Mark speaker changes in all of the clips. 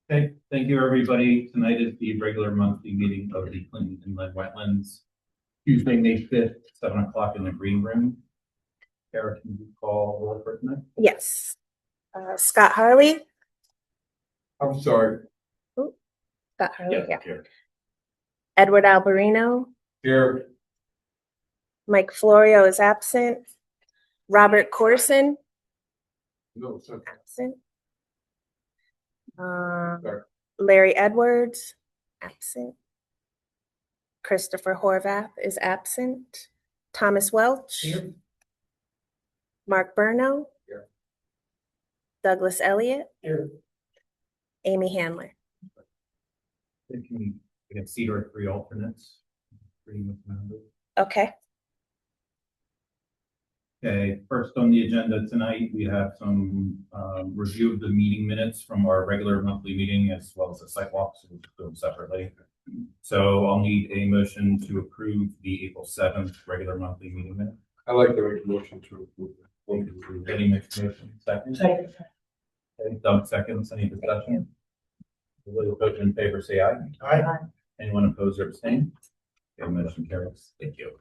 Speaker 1: Okay, thank you, everybody. Tonight is the regular monthly meeting of the Clinton Inland Wetlands, Tuesday, May 5th, 7 o'clock in the green room. Kara, can you call roll for tonight?
Speaker 2: Yes. Scott Harley.
Speaker 3: I'm sorry.
Speaker 2: Ooh, Scott Harley, yeah.
Speaker 1: Here.
Speaker 2: Edward Alberino.
Speaker 3: Here.
Speaker 2: Mike Florio is absent. Robert Corson.
Speaker 3: No, it's okay.
Speaker 2: Absent. Larry Edwards, absent. Christopher Horvath is absent. Thomas Welch.
Speaker 3: Here.
Speaker 2: Mark Burno.
Speaker 3: Here.
Speaker 2: Douglas Elliott.
Speaker 3: Here.
Speaker 2: Amy Handler.
Speaker 1: We can see our three alternates.
Speaker 2: Okay.
Speaker 1: Okay, first on the agenda tonight, we have some review of the meeting minutes from our regular monthly meeting as well as the site walks. We'll do them separately. So I'll need a motion to approve the April 7th regular monthly meeting minutes.
Speaker 3: I like to make a motion to approve.
Speaker 1: Any mixed motion? Second? Okay, Doug seconds. Any discussion? Those in favor say aye.
Speaker 3: Aye.
Speaker 1: Anyone opposed or abstain? Okay, motion carries. Thank you.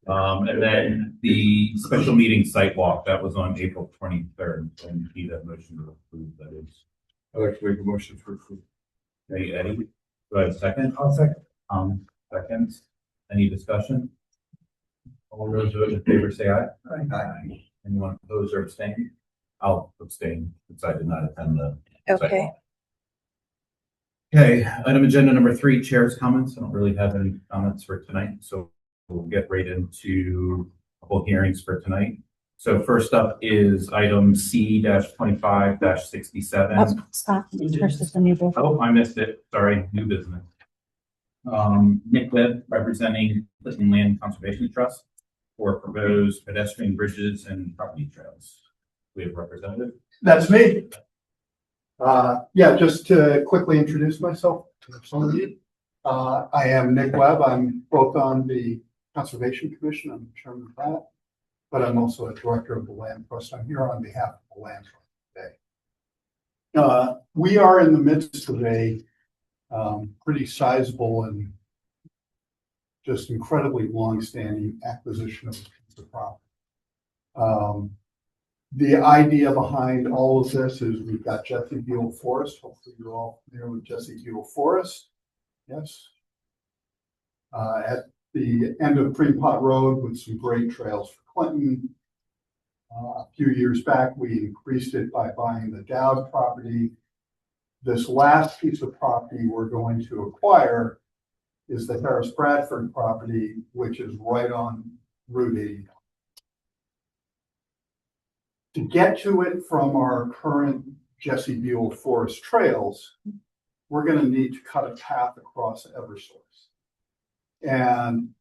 Speaker 1: And then the special meeting site walk, that was on April 23rd. So you need that motion to approve, that is.
Speaker 3: I like to make a motion to approve.
Speaker 1: Okay, Eddie, do I have a second?
Speaker 3: I'll second.
Speaker 1: Seconds. Any discussion? All those in favor say aye.
Speaker 3: Aye.
Speaker 1: Anyone opposed or abstain? I'll abstain since I did not attend the site
Speaker 2: Okay.
Speaker 1: walk. Okay, item agenda number 3, chair's comments. I don't really have any comments for tonight, so we'll get right into a couple hearings for tonight. So first up is item C-25-67.
Speaker 4: Scott, first is the new business.
Speaker 1: Oh, I missed it. Sorry, new business. Nick Webb representing Clinton Land Conservation Trust for proposed pedestrian bridges and property trails. We have a representative.
Speaker 5: That's me. Yeah, just to quickly introduce myself to some of you. I am Nick Webb. I'm both on the Conservation Commission. I'm the chairman of that, but I'm also a director of the Land Trust. I'm here on behalf of the Land Trust today. We are in the midst of a pretty sizable and just incredibly long-standing acquisition of a piece of property. The idea behind all of this is we've got Jesse Buell Forest. Hopefully you're all familiar with Jesse Buell Forest. Yes. At the end of Prepot Road with some great trails for Clinton. A few years back, we increased it by buying the Dowd property. This last piece of property we're going to acquire is the Harris Bradford property, which is right on Route 80. To get to it from our current Jesse Buell Forest trails, we're going to need to cut a path across Eversource. And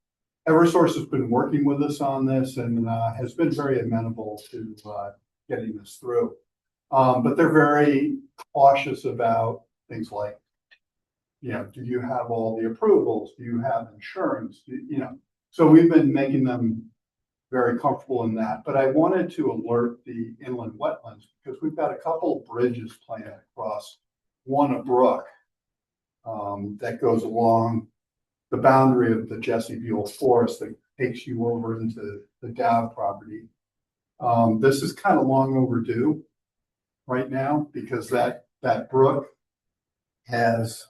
Speaker 5: Eversource has been working with us on this and has been very amenable to getting this through. But they're very cautious about things like, do you have all the approvals? Do you have insurance? So we've been making them very comfortable in that, but I wanted to alert the inland wetlands because we've got a couple of bridges planned across a brook that goes along the boundary of the Jesse Buell Forest that takes you over into the Dowd property. This is kind of long overdue right now because that brook has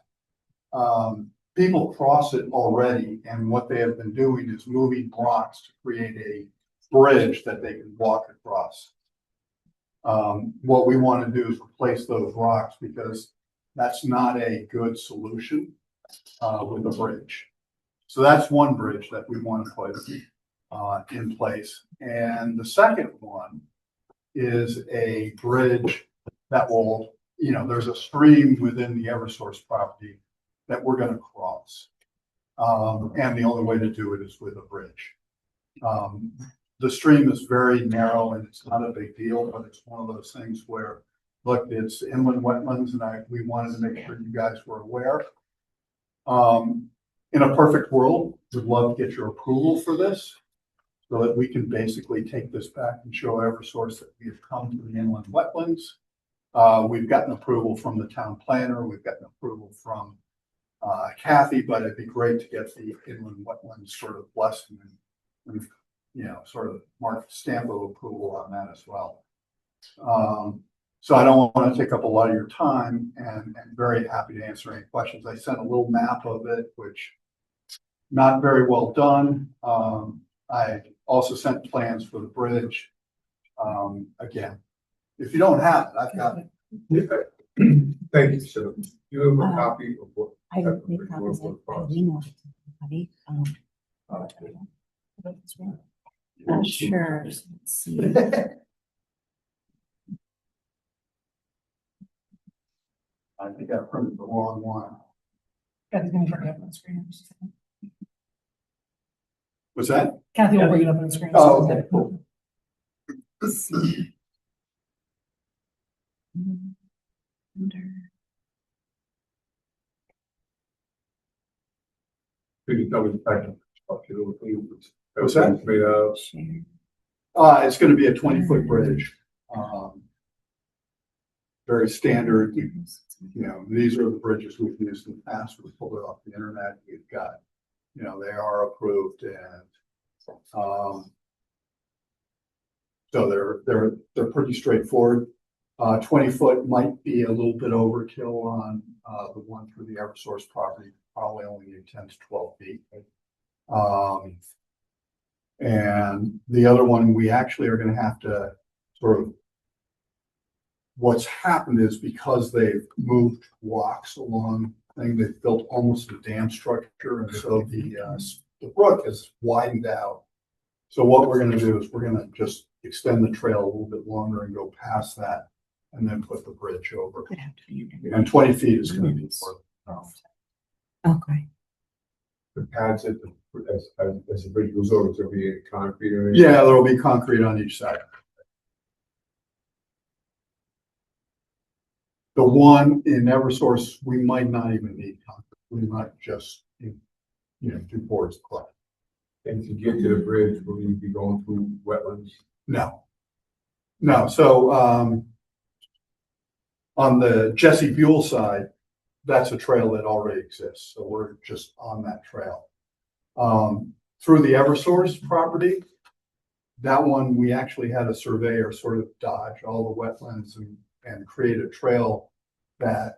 Speaker 5: people cross it already, and what they have been doing is moving rocks to create a bridge that they can walk across. What we want to do is replace those rocks because that's not a good solution with a bridge. So that's one bridge that we want to put in place. And the second one is a bridge that will, there's a stream within the Eversource property that we're going to cross. And the only way to do it is with a bridge. The stream is very narrow and it's not a big deal, but it's one of those things where, look, it's inland wetlands and we wanted to make sure you guys were aware. In a perfect world, we'd love to get your approval for this so that we can basically take this back and show Eversource that we have come to the inland wetlands We've gotten approval from the town planner, we've gotten approval from Kathy, but it'd be great to get the inland wetlands sort of blessing and, you know, sort of mark stamp of approval on that as well. So I don't want to take up a lot of your time, and very happy to answer any questions. I sent a little map of it, which not very well done. I also sent plans for the bridge. Again, if you don't have it, I've got it.
Speaker 3: Thank you, sir. You have a copy of what?
Speaker 4: I don't make copies of, I emailed it to everybody. Not sure, let's see.
Speaker 5: I think I printed the wrong one.
Speaker 4: Kathy's gonna bring it up on the screen. in just a second.
Speaker 5: Was that?
Speaker 4: Kathy will bring it up on the screen.
Speaker 5: Oh, okay, cool.
Speaker 4: Let's see. Under.
Speaker 3: Could you tell me the type of structure it would be?
Speaker 5: What's that?
Speaker 3: Made of,
Speaker 4: Share.
Speaker 5: It's gonna be a 20-foot bridge. Very standard. You know, these are the bridges we've used in the past. We pulled it off the internet. We've got, you know, they are approved, and so they're pretty straightforward. 20-foot might be a little bit overkill on the one through the Eversource property, probably only need 10 to 12 feet. And the other one, we actually are going to have to sort of, what's happened is because they've moved rocks along, they've built almost a dam structure, and so the brook has widened out. So what we're going to do is we're going to just extend the trail a little bit longer and go past that, and then put the bridge over. And 20 feet is going to be more.
Speaker 4: Okay.
Speaker 3: the pads as the bridge goes over, there'll be concrete or?
Speaker 5: Yeah, there'll be concrete on each side. The one in Eversource, we might not even need concrete. We might just, do boards of clay.
Speaker 3: And to get to the bridge, will you be going through wetlands?
Speaker 5: No. No, so, on the Jesse Buell side, that's a trail that already exists, so we're just on that trail. Through the Eversource property, that one, we actually had a surveyor sort of dodge all the wetlands and create a trail that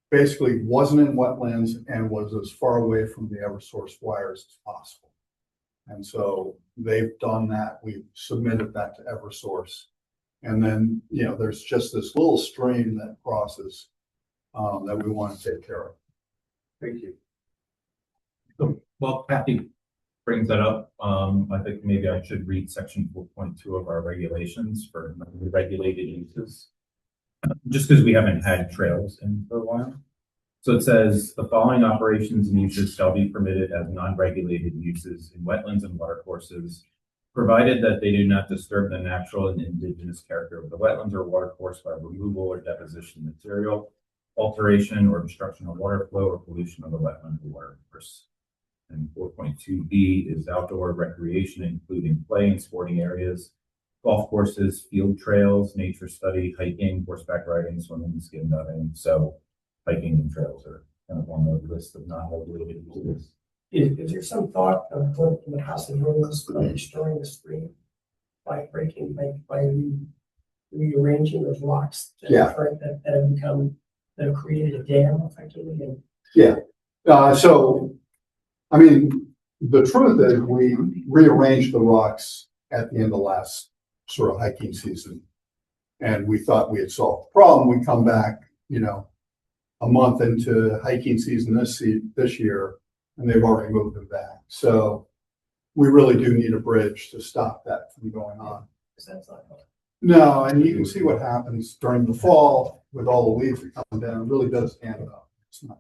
Speaker 5: basically wasn't in wetlands and was as far away from the Eversource wires as possible. And so they've done that. We've submitted that to Eversource. And then, there's just this little stream that crosses that we want to take care of.
Speaker 3: Thank you.
Speaker 1: So, well, Kathy brings that up. I think maybe I should read section 4.2 of our regulations for regulated uses. Just because we haven't had trails in for a while. So it says the following operations and uses shall be permitted as non-regulated uses in wetlands and watercourses, provided that they do not disturb the natural and indigenous character of the wetlands or watercourse by removal or deposition of material, alteration or obstruction of water flow or pollution of the wetland or watercourse. And 4.2b is outdoor recreation, including play and sporting areas, golf courses, field trails, nature study, hiking, horseback riding, swimming, skin diving. So hiking and trails are kind of on the list of non-regulated uses.
Speaker 6: Is there some thought of going from the house and roads by destroying the stream? By rearranging those rocks that have created a dam effectively?
Speaker 5: So, I mean, the truth is we rearranged the rocks at the end of last sort of hiking season. And we thought we had solved the problem. We come back, a month into hiking season this year, and they've already moved them back. So we really do need a bridge to stop that from going on. No, and you can see what happens during the fall with all the leaves that come down. It really does stand up. It's not.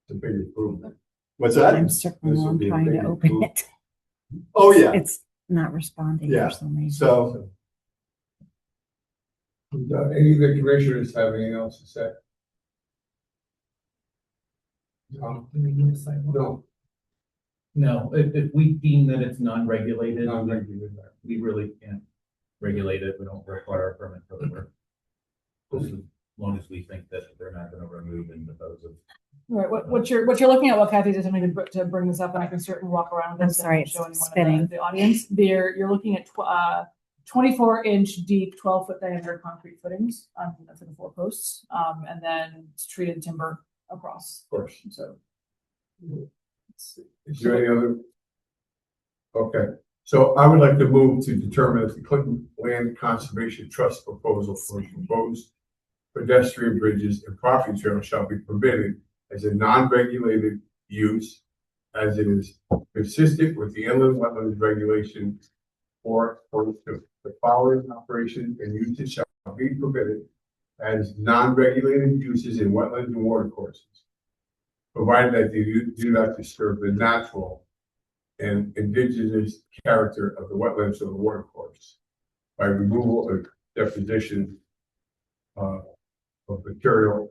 Speaker 3: It's a big improvement.
Speaker 5: What's that?
Speaker 4: I'm circling
Speaker 3: This will
Speaker 4: on
Speaker 3: be a
Speaker 4: trying to
Speaker 3: big
Speaker 4: open
Speaker 3: improvement.
Speaker 4: it.
Speaker 5: Oh, yeah.
Speaker 4: It's not responding
Speaker 5: Yeah.
Speaker 4: for some reason.
Speaker 5: So,
Speaker 3: Any of the commissioners have anything else to say? No,
Speaker 1: No, if we deem that it's non-regulated,
Speaker 3: non-regulated.
Speaker 1: we really can't regulated. We don't require a permit for the work. Just as long as we think that they're not gonna remove and dispose of.
Speaker 7: Right, what you're looking at, what Kathy just told me to bring this up, and I can certainly walk around.
Speaker 4: I'm
Speaker 7: this
Speaker 4: sorry,
Speaker 7: and show
Speaker 4: it's
Speaker 7: anyone
Speaker 4: spinning.
Speaker 7: in the audience. You're looking at 24-inch deep, 12-foot diameter concrete footings for the 4 posts, and then it's treated timber across.
Speaker 3: Of course.
Speaker 7: So
Speaker 3: Is there any other? Okay, so I would like to move to determine if the Clinton Land Conservation Trust proposal for proposed pedestrian bridges and property trails shall be permitted as a non-regulated use as it is consistent with the inland wetlands regulation 4.2. The following operations and uses shall be permitted as non-regulated uses in wetlands and water courses, provided that they do not disturb the natural and indigenous character of the wetlands of the water course by removal or deposition of material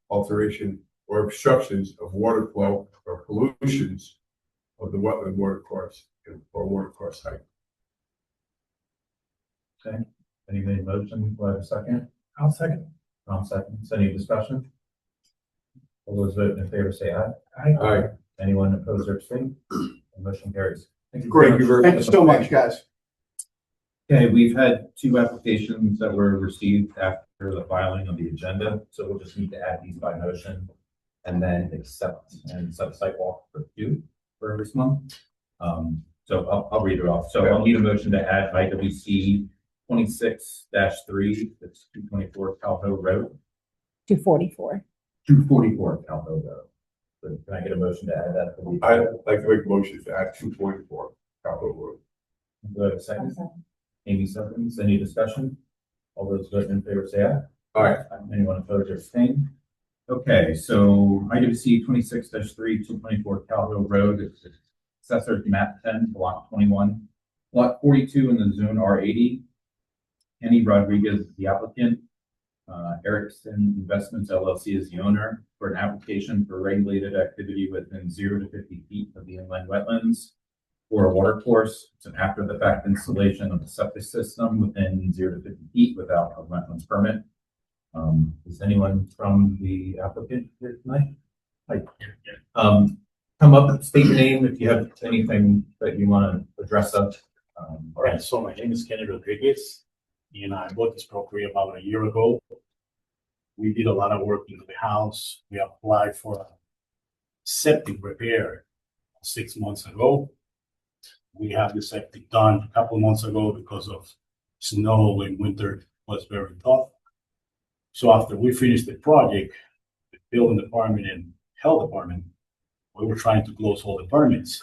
Speaker 3: alteration or obstructions of water flow or pollutions of the wetland water course or water course height.
Speaker 1: Okay, any made motion, do I have a second?
Speaker 6: I'll second.
Speaker 1: I'll second. Any discussion? All those voting in favor say aye.
Speaker 3: Aye.
Speaker 1: Anyone opposed or abstained? The motion carries.
Speaker 5: Great, thank you so much, guys.
Speaker 1: Okay, we've had 2 applications that were received after the filing of the agenda, so we'll just need to add these by motion and then accept and set a site walk for 2 for this month. So I'll read it off. So I'll need a motion to add IWC 26-3, that's 224 Calho Road.
Speaker 4: 244.
Speaker 1: 244 Calho Road. So can I get a motion to add that? For the
Speaker 3: I'd like to make a motion to add 2.4 Capitol Road.
Speaker 1: Do I have a second? Amy seconds. Any discussion? All those voting in favor say aye.
Speaker 3: Aye.
Speaker 1: Anyone opposed or abstained? Okay, so IWC 26-3, 224 Calho Road, it's assessor map 10, block 21, lot 42 in the zone R80. Kenny Rodriguez is the applicant. Erickson Investments LLC is the owner for an application for regulated activity within 0 to 50 feet of the inland wetlands or a water course. It's an after the fact installation of the septic system within 0 to 50 feet without a wetlands permit. Is anyone from the applicant here tonight? Hi. Come up, state your name if you have anything that you want to address up.
Speaker 8: All right, so my name is Kenny Rodriguez, and I bought this property about a year ago. We did a lot of work into the house. We applied for a septic repair 6 months ago. We had the septic done a couple months ago because of snow and winter was very tough. So after we finished the project, the building department and health department, we were trying to close all the permits.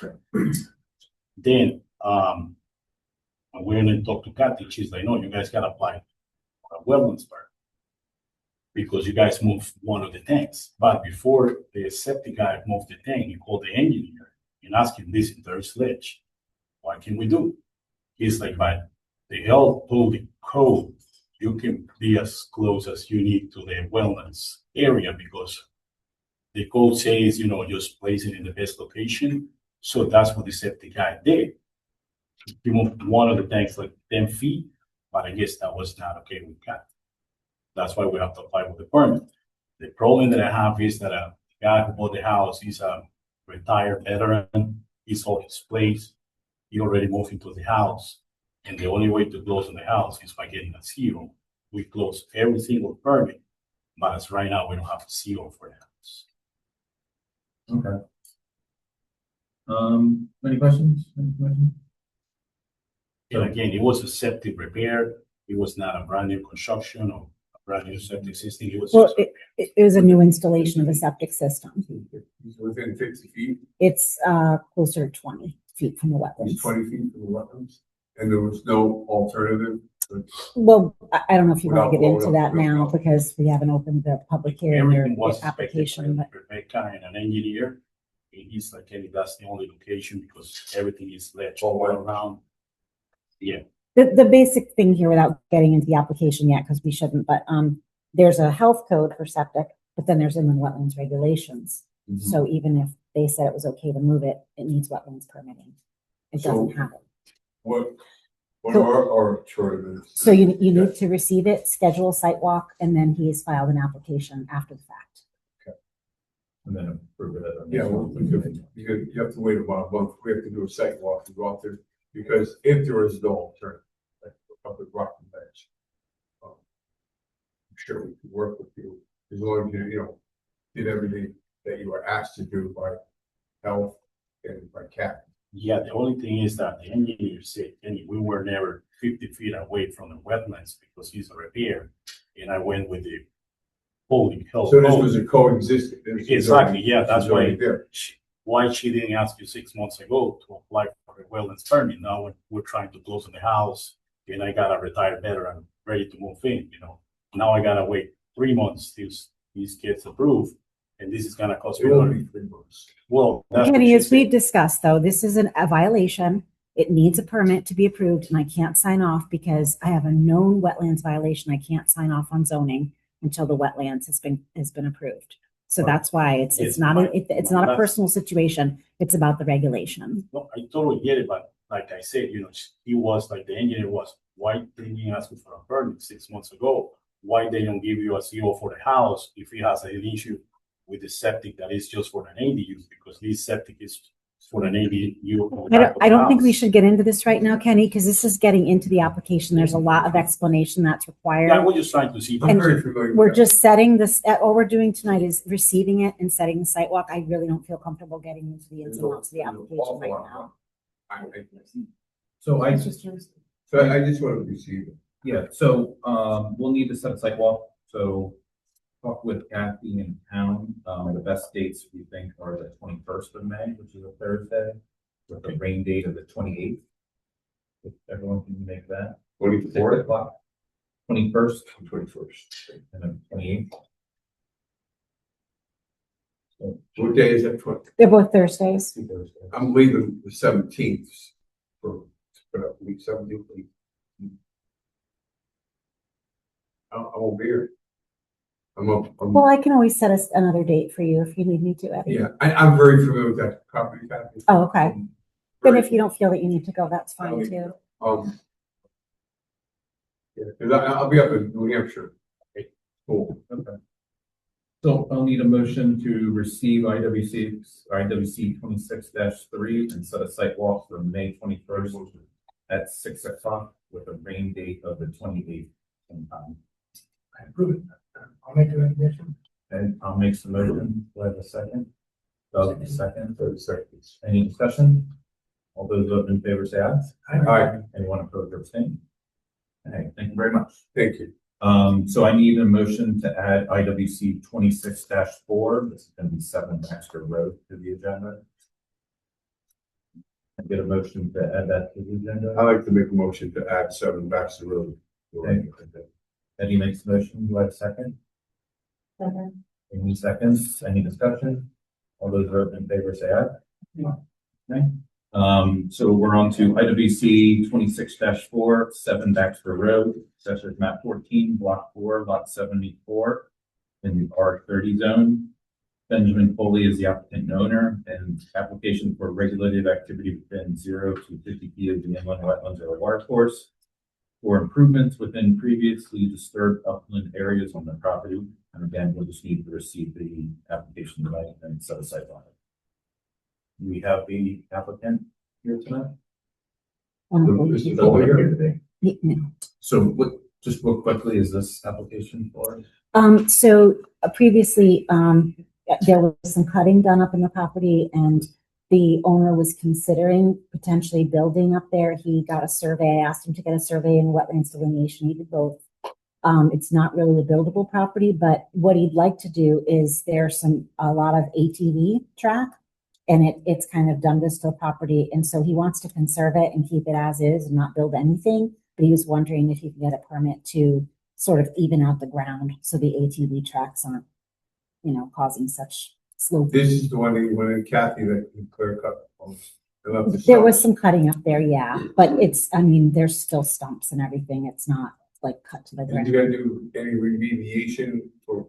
Speaker 8: Then I went and talked to Kathy. She's like, no, you guys gotta apply for a wetlands permit because you guys moved one of the tanks. But before the septic guy moved the tank, he called the engineer and asked him, this is their sledge. What can we do? He's like, but the health public code, you can be as close as you need to the wetlands area because the code says, just place it in the best location. So that's what the septic guy did. He moved one of the tanks like 10 feet, but I guess that was not okay with Cat. That's why we have to apply for the permit. The problem that I have is that a guy who bought the house, he's a retired veteran. He sold his place. He already moved into the house. And the only way to close on the house is by getting a CO. We close every single permit, but as right now, we don't have a CO for the house.
Speaker 1: Okay. Any questions? Any questions?
Speaker 8: And again, it was a septic repair. It was not a brand new construction or a brand new septic system. It was
Speaker 4: Well,
Speaker 8: just
Speaker 4: it was a new installation of a septic system.
Speaker 3: He's within 50 feet,
Speaker 4: It's closer to 20 feet from the
Speaker 3: he's
Speaker 4: wetlands.
Speaker 3: 20 feet from the wetlands, and there was no alternative.
Speaker 4: Well, I don't know if you want to get
Speaker 3: Without
Speaker 4: into
Speaker 3: blowing
Speaker 4: that
Speaker 3: up the
Speaker 4: now
Speaker 3: roof.
Speaker 4: because we haven't opened the public hearing or
Speaker 8: everything was
Speaker 4: the application, but
Speaker 8: Rebecca and an engineer. And he's like, Kenny, that's the only location because everything is ledge
Speaker 3: Oh,
Speaker 8: all
Speaker 3: wow.
Speaker 8: around. Yeah,
Speaker 4: the basic thing here without getting into the application yet, because we shouldn't, but there's a health code for septic, but then there's inland wetlands regulations. So even if they said it was okay to move it, it needs wetlands permitting. It
Speaker 3: So-
Speaker 4: doesn't have it.
Speaker 3: What, one
Speaker 4: So-
Speaker 3: of our short.
Speaker 4: So you need to receive it, schedule a site walk, and then he has filed an application after the fact.
Speaker 1: And then approve it. at a-
Speaker 3: Yeah, well, because you have to wait about a month. We have to do a site walk to go out there, because if there is no alternative, like a public rock bench. I'm sure we can work with you, as long as you did everything that you were asked to do by health and by CAP.
Speaker 8: Yeah, the only thing is that the engineer said, and we were never 50 feet away from the wetlands because he's a repair. And I went with the holy hell.
Speaker 3: So this was a coexisting. this was
Speaker 8: Exactly,
Speaker 3: already-
Speaker 8: yeah,
Speaker 3: this
Speaker 8: that's
Speaker 3: was already
Speaker 8: why,
Speaker 3: there.
Speaker 8: why she didn't ask you 6 months ago to apply for a wetlands permit. Now we're trying to close on the house and I got a retired veteran ready to move in, Now I gotta wait 3 months till these gets approved and this is gonna cost
Speaker 3: It
Speaker 8: me
Speaker 3: won't
Speaker 8: money.
Speaker 3: be 3 months.
Speaker 8: Well, that's what
Speaker 4: Kenny,
Speaker 8: she
Speaker 4: as we've
Speaker 8: said.
Speaker 4: discussed, though, this is a violation. It needs a permit to be approved, and I can't sign off because I have a known wetlands violation. I can't sign off on zoning until the wetlands has been approved. So that's why it's
Speaker 8: Yes,
Speaker 4: not
Speaker 8: my-
Speaker 4: it's not a
Speaker 8: that's-
Speaker 4: personal situation. It's about the regulation.
Speaker 8: No, I totally get it, but like I said, he was like the engineer was, why didn't you ask me for a permit 6 months ago? Why they don't give you a CO for the house if he has an issue with the septic that is just for an ADU, because this septic is for an ADU. on the back of
Speaker 4: I
Speaker 8: the
Speaker 4: don't think we
Speaker 8: house.
Speaker 4: should get into this right now, Kenny, because this is getting into the application. There's a lot of explanation that's
Speaker 8: Yeah, I
Speaker 4: required.
Speaker 8: was just trying to see.
Speaker 3: I'm very familiar. with
Speaker 4: We're
Speaker 3: that.
Speaker 4: just setting this, all we're doing tonight is receiving it and setting the site walk. I really don't feel comfortable getting into the ins and outs of the
Speaker 3: There's an
Speaker 4: application
Speaker 3: awful
Speaker 4: right
Speaker 3: lot
Speaker 4: now.
Speaker 1: So I,
Speaker 3: So I just want to receive it.
Speaker 1: yeah, so, we'll need to set a site walk, so talk with Kathy and town. The best dates we think are the 21st of May, which is a Thursday, with the rain date of the 28th. If everyone can make that.
Speaker 3: 24th?
Speaker 1: 6 o'clock. 21st
Speaker 3: 21st.
Speaker 1: and then 28th. So,
Speaker 3: What day is that?
Speaker 4: They're both Thursdays.
Speaker 1: two Thursdays.
Speaker 3: I'm leaving the 17th for week 17th. I won't be here.
Speaker 4: Well, I can always set us another date for you if you need me to, Eddie.
Speaker 3: Yeah, I'm very familiar with that property. Kathy.
Speaker 4: Oh, okay. Then
Speaker 3: Very-
Speaker 4: if you don't feel that you need to go, that's fine
Speaker 3: Okay.
Speaker 4: too.
Speaker 3: Yeah, because I'll be up in New Hampshire. Cool.
Speaker 1: Okay. So I'll need a motion to receive IWC 26-3 and set a site walk for May 21st at 6 o'clock with a rain date of the 28th sometime.
Speaker 6: I approve it. I'll make a recommendation.
Speaker 1: And I'll make some motion. Do I have a second? Doug, a second.
Speaker 3: 30 seconds.
Speaker 1: Any discussion? All those voting in favor say aye.
Speaker 3: Aye.
Speaker 1: Anyone opposed or abstain? Okay, thank you very much.
Speaker 3: Thank you.
Speaker 1: So I need a motion to add IWC 26-4. This is going to be 7 Baxter Road to the agenda. I get a motion to add that to the agenda.
Speaker 3: I'd like to make a motion to add 7 Baxter Road.
Speaker 1: Okay. Eddie makes the motion. Do I have a second? Any seconds? Any discussion? All those voting in favor say aye. Okay. So we're on to IWC 26-4, 7 Baxter Road, Assessor's Map 14, Block 4, Lot 74, in the R30 zone. Benjamin Foley is the applicant and owner, and application for regulated activity within 0 to 50 feet of the inland wetlands or water course for improvements within previously disturbed upland areas on the property. And again, we'll just need to receive the application tonight and set a site on it. We have the applicant here tonight.
Speaker 3: This is all here today.
Speaker 1: So what, just real quickly, is this application for?
Speaker 4: So previously, there was some cutting done up in the property and the owner was considering potentially building up there. He got a survey. I asked him to get a survey and wetlands delineation. He did both. It's not really a buildable property, but what he'd like to do is there's a lot of ATV track and it's kind of done this to the property. And so he wants to conserve it and keep it as is and not build anything. But he was wondering if he could get a permit to sort of even out the ground so the ATV tracks aren't, causing such slope.
Speaker 3: This is the one that you wanted Kathy that can clear cut.
Speaker 4: There was some cutting up there, yeah, but there's still stumps and everything. It's not like cut to the
Speaker 3: Did you
Speaker 4: ground.
Speaker 3: gotta do any remediation for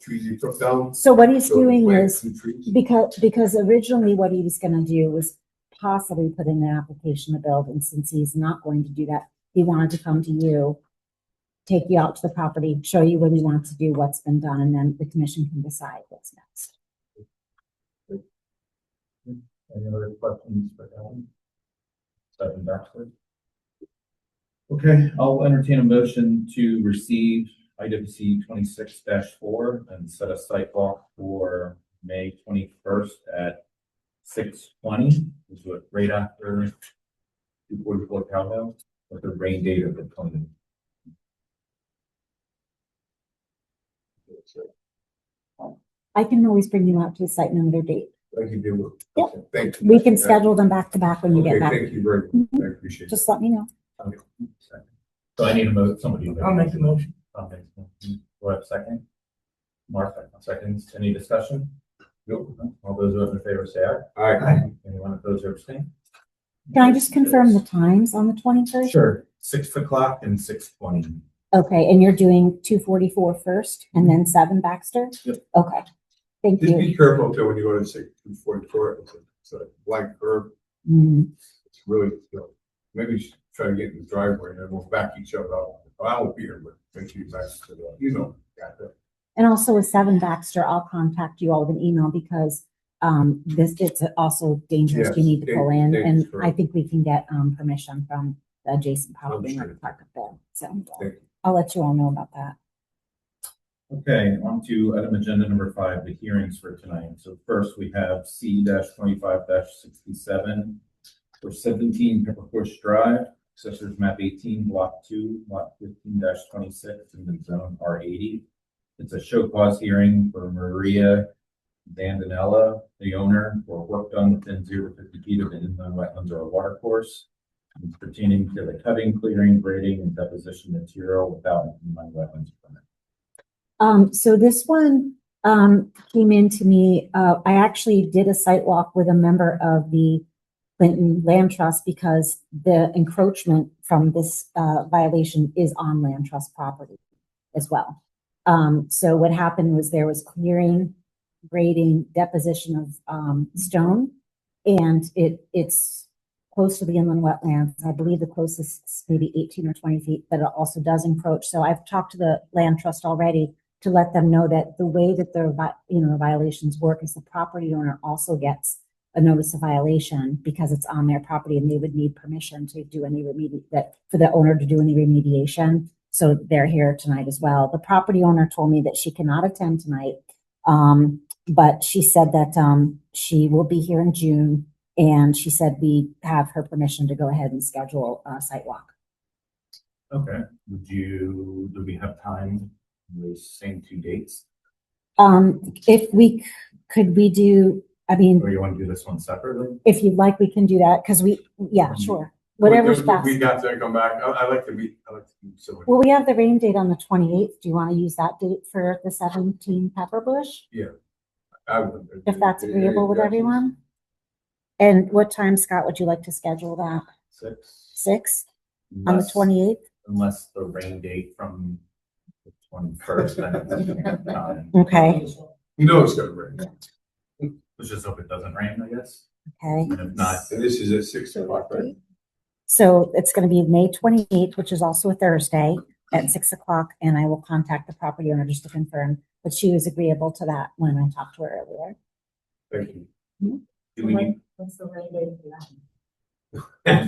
Speaker 3: trees you took down?
Speaker 4: So what he's
Speaker 3: So
Speaker 4: doing
Speaker 3: plant
Speaker 4: is,
Speaker 3: some trees?
Speaker 4: because originally what he was gonna do was possibly put in an application to build, and since he's not going to do that, he wanted to come to you, take you out to the property, show you what he wants to do, what's been done, and then the commission can decide what's next.
Speaker 1: Any other questions for Ellen? Second Baxter. Okay, I'll entertain a motion to receive IWC 26-4 and set a site walk for May 21st at 6:20. This is right after 244 Cowbell, with the rain date of the 20th.
Speaker 4: I can always bring you out to the site another date.
Speaker 3: Thank you, Bill.
Speaker 4: Yep.
Speaker 3: Okay, thank you.
Speaker 4: We can schedule them back to back when you
Speaker 3: Okay,
Speaker 4: get back.
Speaker 3: thank you very much. I appreciate it.
Speaker 4: Just let me know.
Speaker 1: Okay. So I need a vote, somebody.
Speaker 6: I'll make the motion.
Speaker 1: I'll make the motion. Do I have a second? Mark, seconds. Any discussion? Nope. All those in favor say aye.
Speaker 3: All right.
Speaker 1: Anyone opposed or abstain?
Speaker 4: Can I just confirm the times on the 21st?
Speaker 1: Sure. 6 o'clock and 6:20.
Speaker 4: Okay, and you're doing 244 first and then 7 Baxter?
Speaker 1: Yep.
Speaker 4: Okay, thank
Speaker 3: Just
Speaker 4: you.
Speaker 3: be careful too when you go to say 244, it's a blank curve.
Speaker 4: Mhm.
Speaker 3: It's really, maybe you should try to get in the driveway and then we'll back each other up. I won't be here, but make sure you back to the, got that.
Speaker 4: And also with 7 Baxter, I'll contact you all with an email because it's also dangerous. You
Speaker 3: Yes,
Speaker 4: need to pull in,
Speaker 3: dangerous,
Speaker 4: and I
Speaker 3: correct.
Speaker 4: think we can get permission from the adjacent property owner to
Speaker 3: Understood.
Speaker 4: park up there. So
Speaker 3: Thank you.
Speaker 4: I'll let you all know about that.
Speaker 1: Okay, on to item agenda number 5, the hearings for tonight. So first we have C-25-67 for 17 Pepperbush Drive, Assessors Map 18, Block 2, Lot 15-26, in the zone R80. It's a show cause hearing for Maria Dandanella, the owner, for work done within 0 to 50 feet of the inland wetlands or a water course pertaining to the cutting, clearing, grading, and deposition material without an inland wetlands permit.
Speaker 4: So this one came in to me. I actually did a site walk with a member of the Clinton Land Trust because the encroachment from this violation is on land trust property as well. So what happened was there was clearing, grading, deposition of stone, and it's close to the inland wetlands. I believe the closest is maybe 18 or 20 feet, but it also does encroach. So I've talked to the land trust already to let them know that the way that the violations work is the property owner also gets a notice of violation because it's on their property, and they would need permission to do any for the owner to do any remediation. So they're here tonight as well. The property owner told me that she cannot attend tonight, but she said that she will be here in June, and she said we have her permission to go ahead and schedule a site walk.
Speaker 1: Okay, do we have time, those same 2 dates?
Speaker 4: If we could do, I mean,
Speaker 1: Or you want to do this one separately?
Speaker 4: if you'd like, we can do that because sure. Whatever's best.
Speaker 3: We got to come back. I like to meet somebody.
Speaker 4: Well, we have the rain date on the 28th. Do you want to use that date for the 17 Pepperbush?
Speaker 3: I would.
Speaker 4: If that's agreeable with everyone? And what time, Scott, would you like to schedule that?
Speaker 1: 6?
Speaker 4: 6 on the
Speaker 1: Unless-
Speaker 4: 28th?
Speaker 1: Unless the rain date from the 21st, then it's time.
Speaker 4: Okay,
Speaker 3: You know it's gonna rain.
Speaker 1: Let's just hope it doesn't rain, I guess.
Speaker 4: okay.
Speaker 1: And if not,
Speaker 3: And this is at 6 o'clock, right?
Speaker 4: So it's going to be May 28th, which is also a Thursday at 6 o'clock, and I will contact the property owner just to confirm, but she was agreeable to that when I talked to her earlier.
Speaker 3: Thank you.
Speaker 1: do we need?
Speaker 4: What's the rain date for that?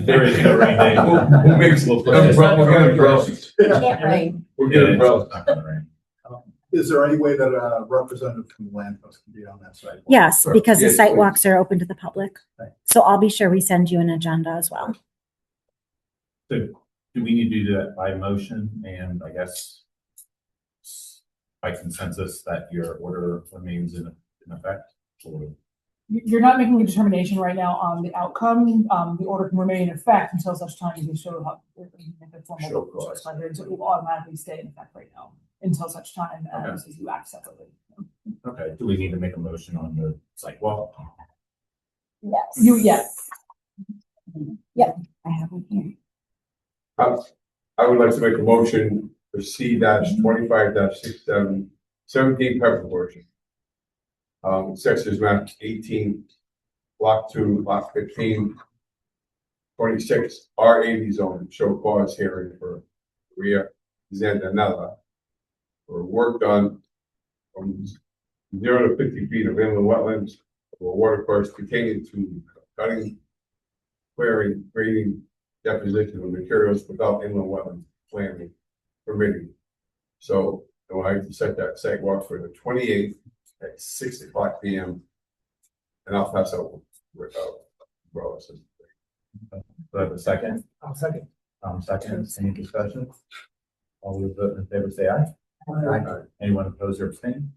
Speaker 1: There is no rain date.
Speaker 3: We'll make some umbrellas.
Speaker 4: Can't rain.
Speaker 3: We'll
Speaker 1: Yeah,
Speaker 3: get
Speaker 1: it's
Speaker 3: umbrellas.
Speaker 1: not gonna rain.
Speaker 5: Is there any way that a representative from the land trust can be on that site?
Speaker 4: Yes,
Speaker 3: Sure.
Speaker 4: because the
Speaker 3: Yes,
Speaker 4: site
Speaker 3: please.
Speaker 4: walks are open to the public.
Speaker 1: Right.
Speaker 4: So I'll be sure we send you an agenda as well.
Speaker 1: So do we need to do that by motion and I guess by consensus that your order remains in effect? Or-
Speaker 7: You're not making a determination right now on the outcome. The order can remain in effect until such time as you show up. If it's formal
Speaker 3: Show cause.
Speaker 7: choice by hearing, so it will automatically stay in effect right now until such time as you act separately.
Speaker 1: Okay, do we need to make a motion on the sidewalk?
Speaker 4: Yes.
Speaker 7: Yes.
Speaker 4: Yep, I have one here.
Speaker 3: I would like to make a motion for C-25-67, 17 Pepperbush. Assessors map 18, Block 2, Lot 15, 26, R80 zone, show cause hearing for Maria Zandanella for work done from 0 to 50 feet of inland wetlands or water course pertaining to cutting, clearing, grading, deposition of materials without inland wetland planning permitting. So I like to set that sidewalk for the 28th at 6 o'clock p.m. And I'll pass out with Wallace.
Speaker 1: Do I have a second?
Speaker 6: I'll second.
Speaker 1: Second, any discussion? All those vote in favor say aye. Anyone opposed or abstain?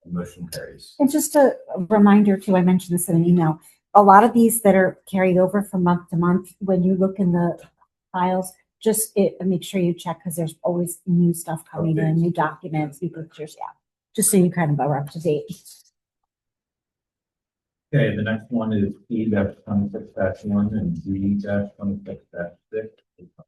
Speaker 1: The motion carries.
Speaker 4: And just a reminder too, I mentioned this in an email, a lot of these that are carried over from month to month, when you look in the files, make sure you check, because there's always new stuff coming in, new documents, new pictures, yeah. Just so you kind of are up to date.
Speaker 1: Okay, the next one is E-26-1 and Z-26-6,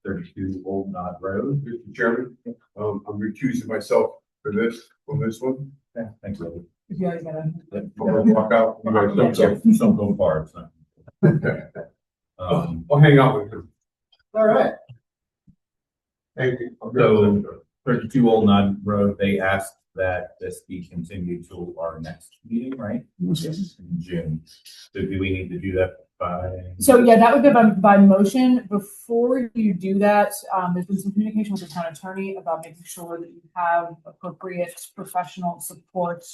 Speaker 1: 32 Old Knot Road.
Speaker 3: Mr. Chairman, I'm recusing myself for this, on this one.
Speaker 1: Okay, thanks, Lily.
Speaker 7: If you guys gotta.
Speaker 3: I'm gonna walk out. You guys
Speaker 1: Don't go far, it's not.
Speaker 3: Okay.
Speaker 1: Um,
Speaker 3: I'll hang out with you.
Speaker 5: All right.
Speaker 3: Thank you.
Speaker 1: So, 32 Old Knot Road, they asked that this be continued to our next meeting, right? Yes. In June. So do we need to do that by?
Speaker 7: So yeah, that would be by motion. Before you do that, there's been some communication with the town attorney about making sure that you have appropriate professional support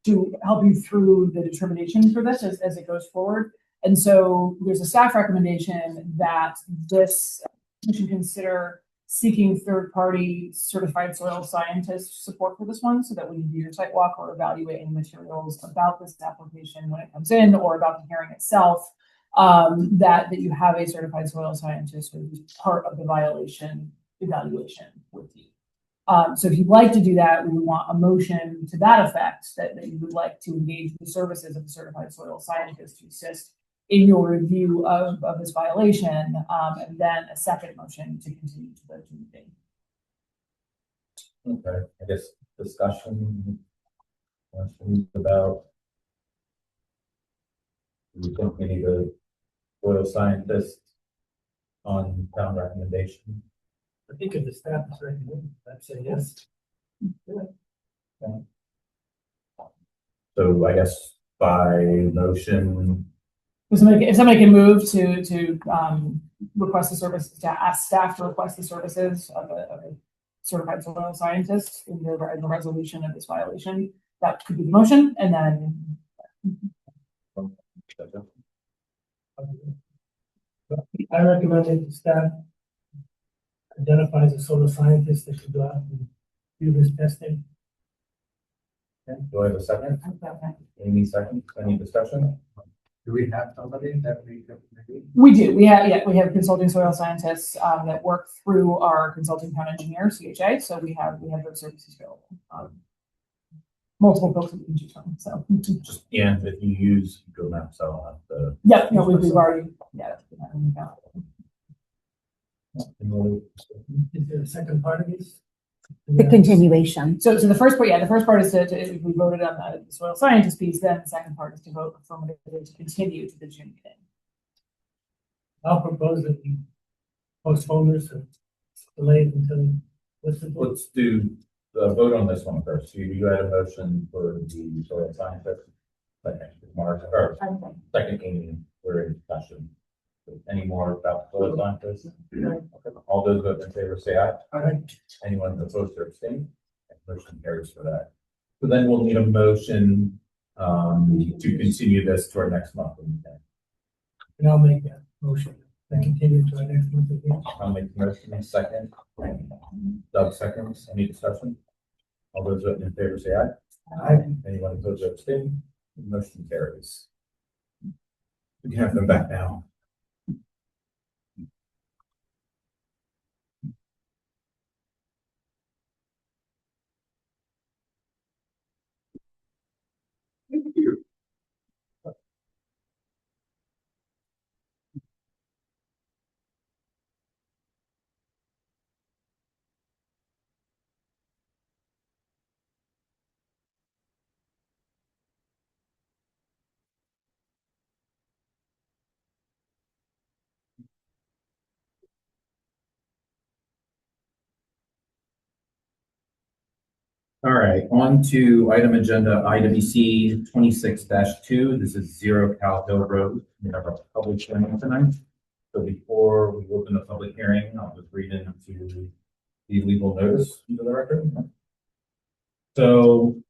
Speaker 7: to help you through the determination for this as it goes forward. And so there's a staff recommendation that this you should consider seeking third-party certified soil scientist support for this one, so that when you do your site walk or evaluating materials about this application when it comes in, or about the hearing itself, that you have a certified soil scientist who's part of the violation evaluation with you. So if you'd like to do that, we would want a motion to that effect, that you would like to engage the services of a certified soil scientist to assist in your review of this violation, and then a second motion to continue to the June meeting.
Speaker 1: Okay, I guess discussion. Questions about. Do we think we need a soil scientist on town recommendation?
Speaker 6: I think if the staff is recommending, I'd say yes.
Speaker 1: So I guess by motion,
Speaker 7: If somebody can move to request the service, to ask staff to request the services of a certified soil scientist in the resolution of this violation, that could be the motion, and then.
Speaker 6: I recommend that the staff identifies a soil scientist that should go out and do this testing.
Speaker 1: okay, do I have a second? Amy second, any discussion?
Speaker 3: Do we have somebody that we can maybe?
Speaker 7: We do. We have consulting soil scientists that work through our consulting town engineer, CHA. So we have those services available. Multiple folks that we can choose from. So
Speaker 1: Just, yeah, if you use Google Maps, I'll have the.
Speaker 7: yeah, no, we've already
Speaker 6: Is there a second part of this?
Speaker 4: The continuation.
Speaker 7: So the first part is to if we voted on the soil scientist piece, then the second part is to vote affirmatively to continue to the June meeting.
Speaker 6: I'll propose that we postpone this and delay it until, what's the vote?
Speaker 1: Let's do the vote on this one first. You had a motion for the soil scientist. Second, Mark, or second, Amy, we're in discussion. Any more about soil scientists? Okay. All those vote in favor say aye.
Speaker 6: Aye.
Speaker 1: Anyone opposed or abstain? Motion carries for that. So then we'll need a motion to continue this to our next month.
Speaker 6: And I'll make that motion and continue to our next month again.
Speaker 1: I'll make the motion in a second. Doug seconds. Any discussion? All those voting in favor say aye.
Speaker 6: Aye.
Speaker 1: Anyone opposed or abstain? Motion carries. We can have them back now.
Speaker 3: Thank you.
Speaker 1: All right, on to item C 26-2. This is 0 Cal Hill Road. We have a public hearing tonight. So before we open the public hearing, I'll just read into the legal notice into the record. So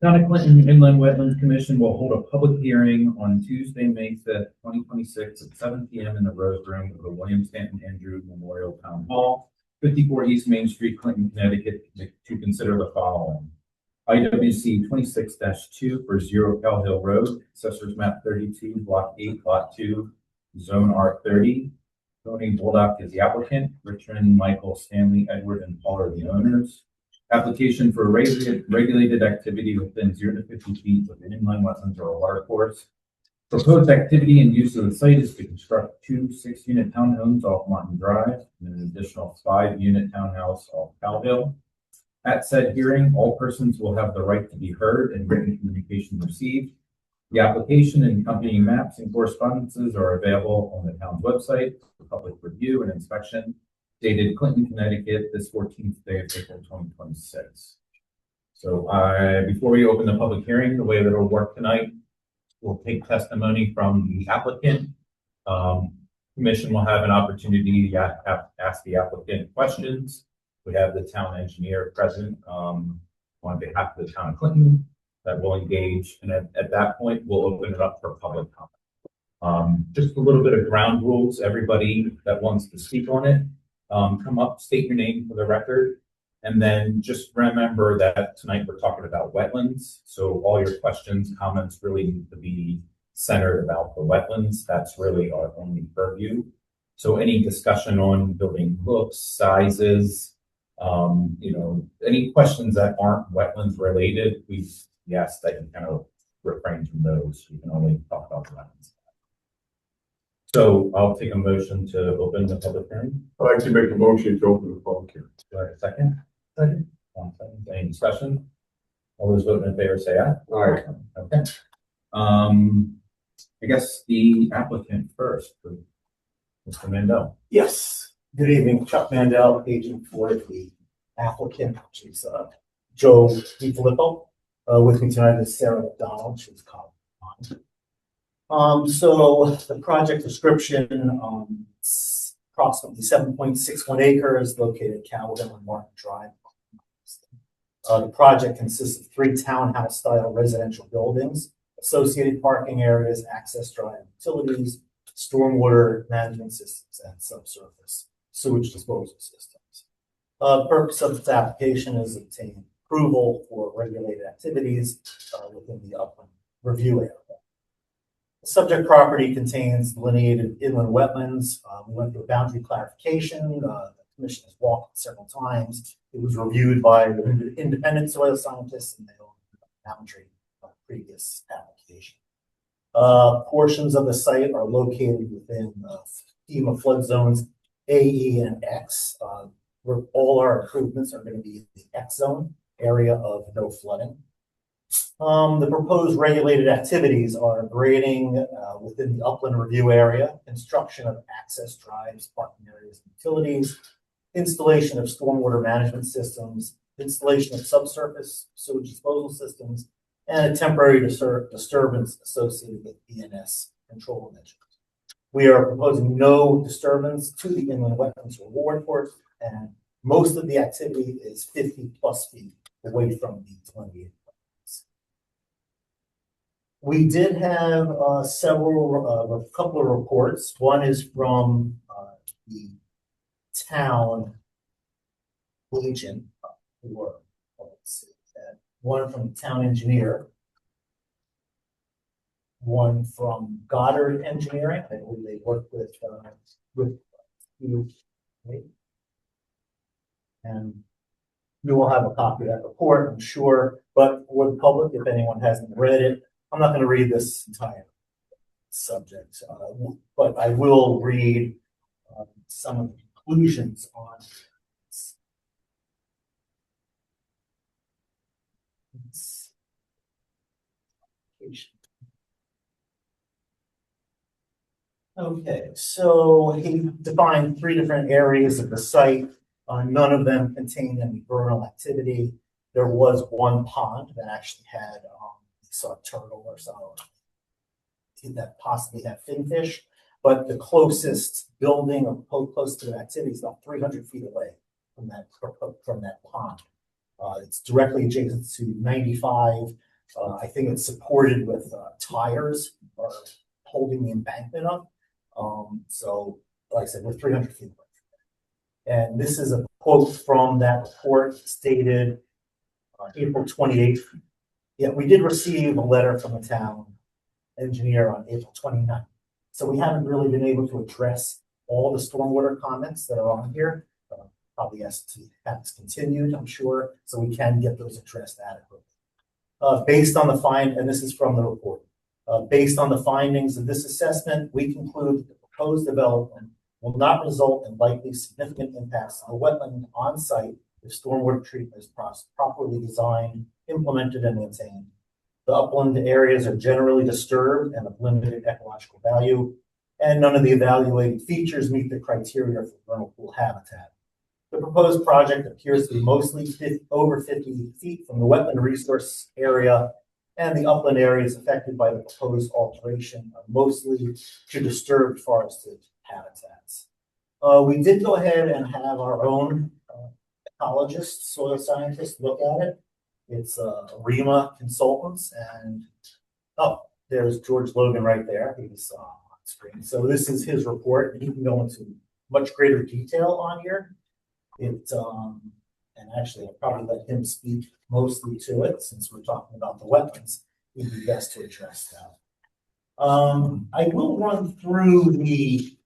Speaker 1: Town of Clinton Inland Wetlands Commission will hold a public hearing on Tuesday, May 5th, 2026 at 7 p.m. in the Rose Room of the William Stanton Andrew Memorial Town Hall, 54 East Main Street, Clinton, Connecticut, to consider the following. IWC 26-2 for 0 Cal Hill Road, Assessors Map 32, Block 8, Lot 2, Zone R30. Tony Boldock is the applicant. Richmond, Michael, Stanley, Edward, and Paul are the owners. Application for regulated activity within 0 to 50 feet of an inland wetlands or a water course. Proposed activity and use of the site is to construct 2 6-unit townhomes off Martin Drive and an additional 5-unit townhouse off Cal Hill. At said hearing, all persons will have the right to be heard and written communication received. The application and accompanying maps and correspondences are available on the town's website for public review and inspection. Dated Clinton, Connecticut, this 14th day of April 2026. So before we open the public hearing, the way that it'll work tonight, we'll take testimony from the applicant. Commission will have an opportunity to ask the applicant questions. We have the town engineer present on behalf of the town of Clinton that will engage, and at that point, we'll open it up for public comment. Just a little bit of ground rules. Everybody that wants to speak on it, come up, state your name for the record, and then just remember that tonight we're talking about wetlands. So all your questions, comments really need to be centered about the wetlands. That's really our only purview. So any discussion on building looks, sizes, any questions that aren't wetlands related, we ask that you kind of refrain from those. You can only talk about the wetlands. So I'll take a motion to open the public hearing.
Speaker 3: I'd like to make a motion to open the public hearing.
Speaker 1: Do I have a second?
Speaker 6: Second.
Speaker 1: 1 second. Any discussion? All those voting in favor say aye.
Speaker 3: All right.
Speaker 1: Okay. I guess the applicant first, Mr. Mandel.
Speaker 8: Yes, good evening, Chuck Mandel, agent for the applicant, which is Joe DiFilippo. With me tonight is Sarah McDonald, she's called. So the project description, it's approximately 7.61 acres located at Cal Hill and Martin Drive. The project consists of 3 townhouse-style residential buildings, associated parking areas, access drive utilities, stormwater management systems, and subsurface sewage disposal systems. The purpose of this application is to obtain approval for regulated activities within the upland review area. The subject property contains delineated inland wetlands. We went through a boundary clarification. The commission has walked several times. It was reviewed by independent soil scientists, and they own the boundary of the previous application. Portions of the site are located within FEMA flood zones A, E, and X. Where all our improvements are going to be in the X zone, area of no flooding. The proposed regulated activities are grading within the upland review area, construction of access drives, parking areas, and utilities, installation of stormwater management systems, installation of subsurface sewage disposal systems, and a temporary disturbance associated with ENS control measures. We are proposing no disturbance to the inland wetlands or water course, and most of the activity is 50+ feet away from the delineated wetlands. We did have a couple of reports. One is from the town agent, one from the town engineer, one from Goddard Engineering. I believe they work with you, and you will have a copy of that report, I'm sure. But for the public, if anyone hasn't read it, I'm not going to read this entire subject, but I will read some of the conclusions on this. Okay, so he defined 3 different areas of the site. None of them contain any vernal activity. there was one pond that actually had, saw a turtle or something that possibly had finfish, but the closest building or close to the activity is about 300 feet away from that pond. It's directly adjacent to 95. I think it's supported with tires or holding the embankment up. So, like I said, we're 300 feet away. And this is a quote from that report stated April 28th. Yeah, we did receive a letter from the town engineer on April 29th. So we haven't really been able to address all the stormwater comments that are on here. Probably has to have this continued, I'm sure, so we can get those addressed adequately. Based on the and this is from the report, based on the findings of this assessment, we conclude that the proposed development will not result in likely significant impacts on the wetland on site if stormwater treatment is properly designed, implemented, and maintained. The upland areas are generally disturbed and of limited ecological value, and none of the evaluated features meet the criteria for vernal pool habitat. The proposed project appears to be mostly over 50 feet from the wetland resource area, and the upland areas affected by the proposed alteration are mostly to disturbed forested habitats. We did go ahead and have our own ecologist, soil scientist look at it. It's REMA Consultants, and there's George Logan right there. He's on screen. So this is his report, and he can go into much greater detail on here. And actually, I'll probably let him speak mostly to it since we're talking about the wetlands. He'd be best to address that. I will run through the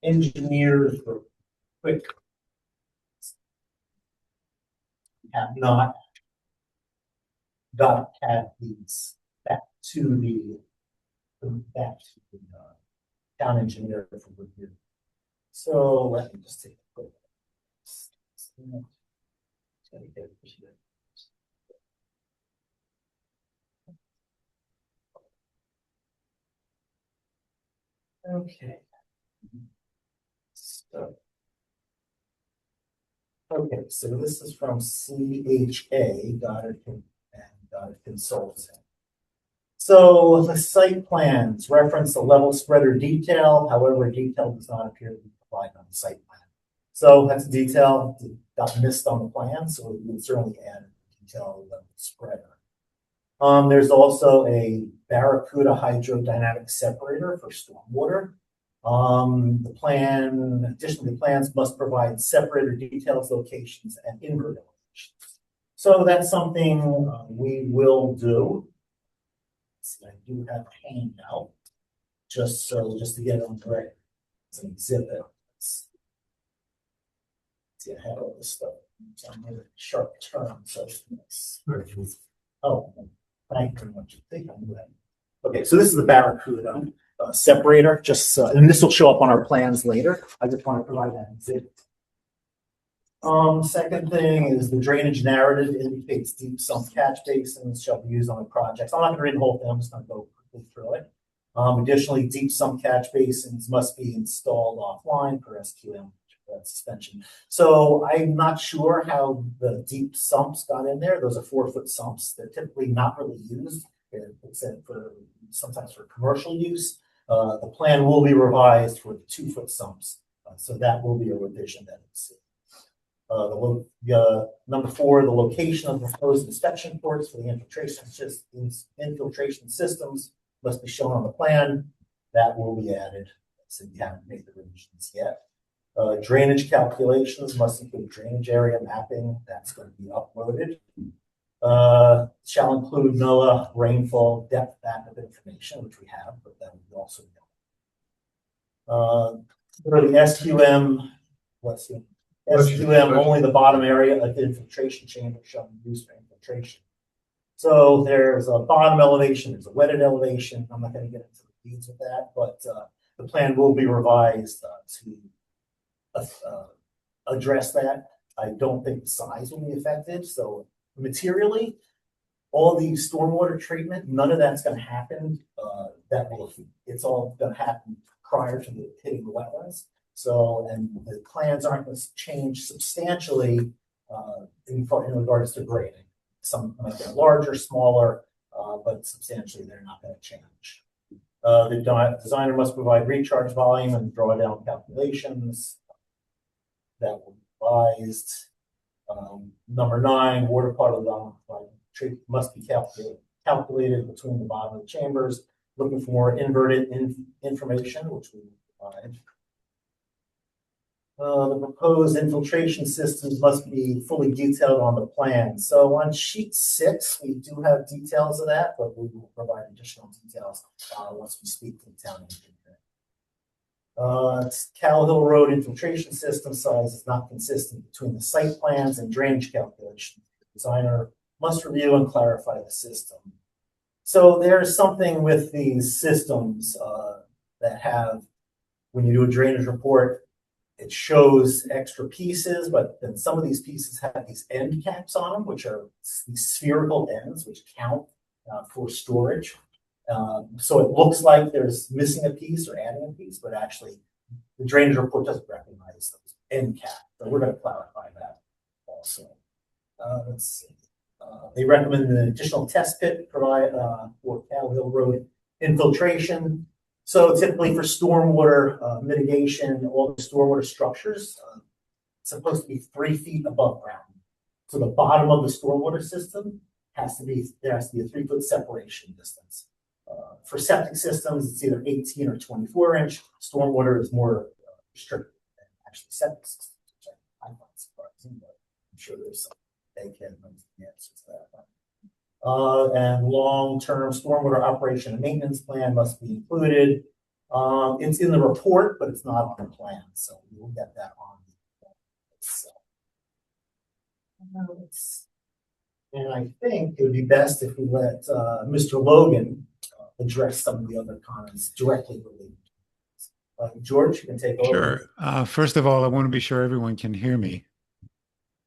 Speaker 8: engineers for quick. Have not got these back to the town engineer for review. So let me just take a quick. Okay. So this is from CHA, Goddard Consulting. So the site plans reference the level spreader detail. However, detail does not appear to be provided on the site plan. So that's a detail that got missed on the plan. So we would certainly add a detail level spreader. There's also a Barracuda hydrodynamic separator for stormwater. Additionally, the plans must provide separator details, locations, and invert elevations. So that's something we will do. So I do have a handout, just to get it on the right. It's an exhibit. See, I have all this stuff. So I'm going to sharp turn. So thank you very much. I think I'm good. Okay, so this is the Barracuda separator, and this will show up on our plans later. I just want to provide that exhibit. Second thing is the drainage narrative indicates deep sump catch basins shall be used on the projects. I'm not going to read the whole thing. I'm just going to go quickly through it. Additionally, deep sump catch basins must be installed offline per SQM suspension. So I'm not sure how the deep sumps got in there. Those are 4-foot sumps. They're typically not really used, except for sometimes for commercial use. The plan will be revised for the 2-foot sumps, so that will be a revision that it's. Number 4, the location of the proposed inspection ports for the infiltration systems must be shown on the plan. That will be added. So you haven't made the revisions yet. Drainage calculations must include drainage area mapping. That's going to be uploaded. Shall include NOAA rainfall depth backup information, which we have, but that will also be. For the SQM, SQM, only the bottom area of the infiltration chamber shall be used for infiltration. So there's a bottom elevation, there's a wetted elevation. I'm not going to get into the weeds with that, but the plan will be revised to address that. I don't think the size will be affected. So materially, all the stormwater treatment, none of that's going to happen. It's all going to happen prior to hitting the wetlands. So, and the plans aren't going to change substantially in regards to grading. Some might get larger, smaller, but substantially they're not going to change. The designer must provide recharge volume and drawdown calculations that were revised. Number 9, water puddle must be calculated between the bottom of the chambers. Looking for more inverted information, which we provide. The proposed infiltration systems must be fully detailed on the plan. So on sheet 6, we do have details of that, but we will provide additional details once we speak to the town engineer. Cow Hill Road infiltration system size is not consistent between the site plans and drainage calculations. The designer must review and clarify the system. So there's something with these systems that have, when you do a drainage report, it shows extra pieces, but then some of these pieces have these end caps on them, which are these spherical ends, which count for storage. So it looks like there's missing a piece or adding a piece, but actually the drainage report doesn't recognize those end caps. So we're going to clarify that also. Let's see. They recommend an additional test pit provide for Cow Hill Road infiltration. So typically for stormwater mitigation, all the stormwater structures supposed to be 3 feet above ground. So the bottom of the stormwater system there has to be a 3-foot separation distance. For septic systems, it's either 18 or 24 inch. Stormwater is more restricted than actually septic systems, which I find surprising, but I'm sure there's some egghead answers to that. And long-term stormwater operation and maintenance plan must be included. It's in the report, but it's not on the plan, so we will get that on the plan itself. And I think it would be best if we let Mr. Logan address some of the other comments directly related. George, you can take over.
Speaker 9: Sure. First of all, I want to be sure everyone can hear me.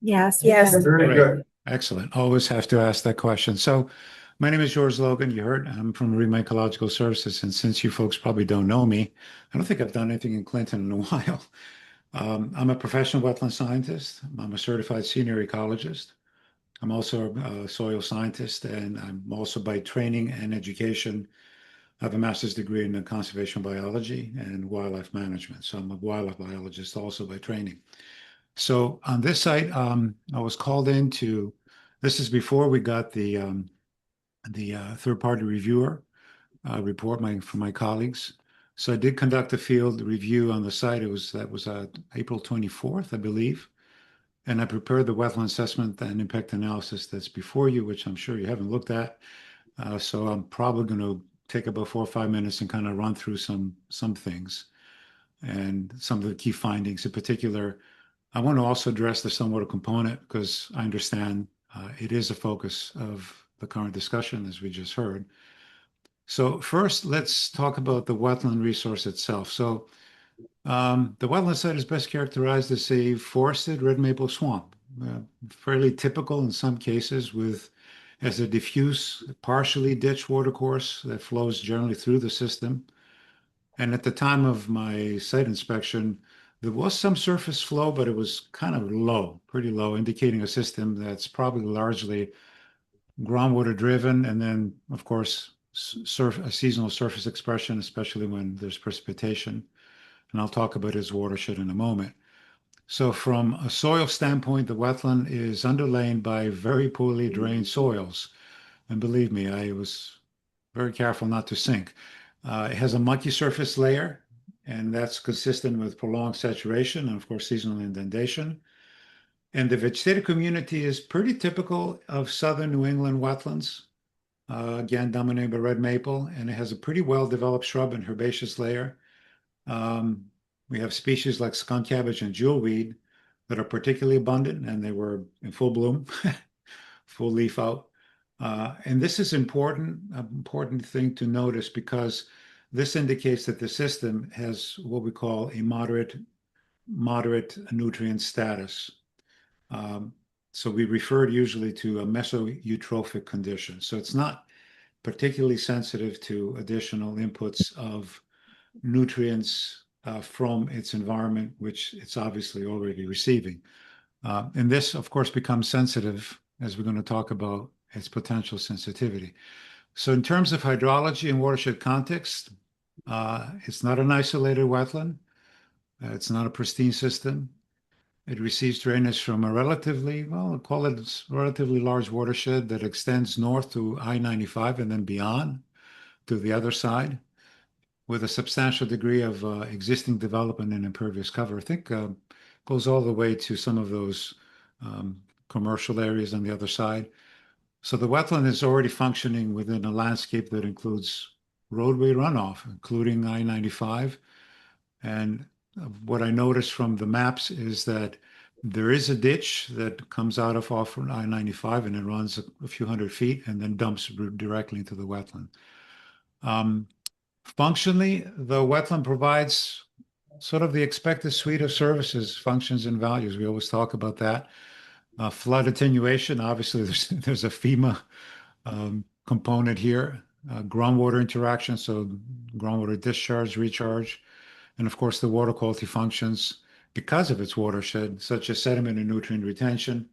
Speaker 4: Yes.
Speaker 2: Yes.
Speaker 3: Very good.
Speaker 9: Excellent. Always have to ask that question. So my name is George Logan. You heard I'm from Marine Ecological Services. And since you folks probably don't know me, I don't think I've done anything in Clinton in a while. I'm a professional wetland scientist. I'm a certified senior ecologist. I'm also a soil scientist, and I'm also by training and education. I have a master's degree in conservation biology and wildlife management. So I'm a wildlife biologist also by training. So on this site, I was called in to, this is before we got the third-party reviewer report from my colleagues. So I did conduct a field review on the site. That was April 24th, I believe. And I prepared the wetland assessment and impact analysis that's before you, which I'm sure you haven't looked at. So I'm probably going to take about 4 or 5 minutes and kind of run through some things and some of the key findings. In particular, I want to also address the stormwater component because I understand it is a focus of the current discussion, as we just heard. So first, let's talk about the wetland resource itself. So the wetland site is best characterized as a forested red maple swamp, fairly typical in some cases as a diffuse, partially ditched watercourse that flows generally through the system. And at the time of my site inspection, there was some surface flow, but it was kind of low, pretty low, indicating a system that's probably largely groundwater driven. And then, of course, a seasonal surface expression, especially when there's precipitation. And I'll talk about its watershed in a moment. So from a soil standpoint, the wetland is underlain by very poorly drained soils. And believe me, I was very careful not to sink. It has a mucky surface layer, and that's consistent with prolonged saturation and, of course, seasonal inundation. And the vegetative community is pretty typical of southern New England wetlands, again, dominated by red maple, and it has a pretty well-developed shrub and herbaceous layer. We have species like skunk cabbage and jewelweed that are particularly abundant, and they were in full bloom, full leaf out. And this is an important thing to notice because this indicates that the system has what we call a moderate nutrient status. So we refer usually to a mesoeutrophic condition. So it's not particularly sensitive to additional inputs of nutrients from its environment, which it's obviously already receiving. And this, of course, becomes sensitive as we're going to talk about its potential sensitivity. So in terms of hydrology and watershed context, it's not an isolated wetland. It's not a pristine system. It receives drainage from a relatively, well, I'll call it relatively large watershed that extends north to I-95 and then beyond to the other side with a substantial degree of existing development and impervious cover. I think goes all the way to some of those commercial areas on the other side. So the wetland is already functioning within a landscape that includes roadway runoff, including I-95. And what I noticed from the maps is that there is a ditch that comes out of off I-95 and it runs a few hundred feet and then dumps directly into the wetland. Functionally, the wetland provides sort of the expected suite of services, functions, and values. We always talk about that. Flood attenuation, obviously, there's a FEMA component here. Groundwater interaction, so groundwater discharge, recharge, and of course the water quality functions because of its watershed, such as sediment and nutrient retention.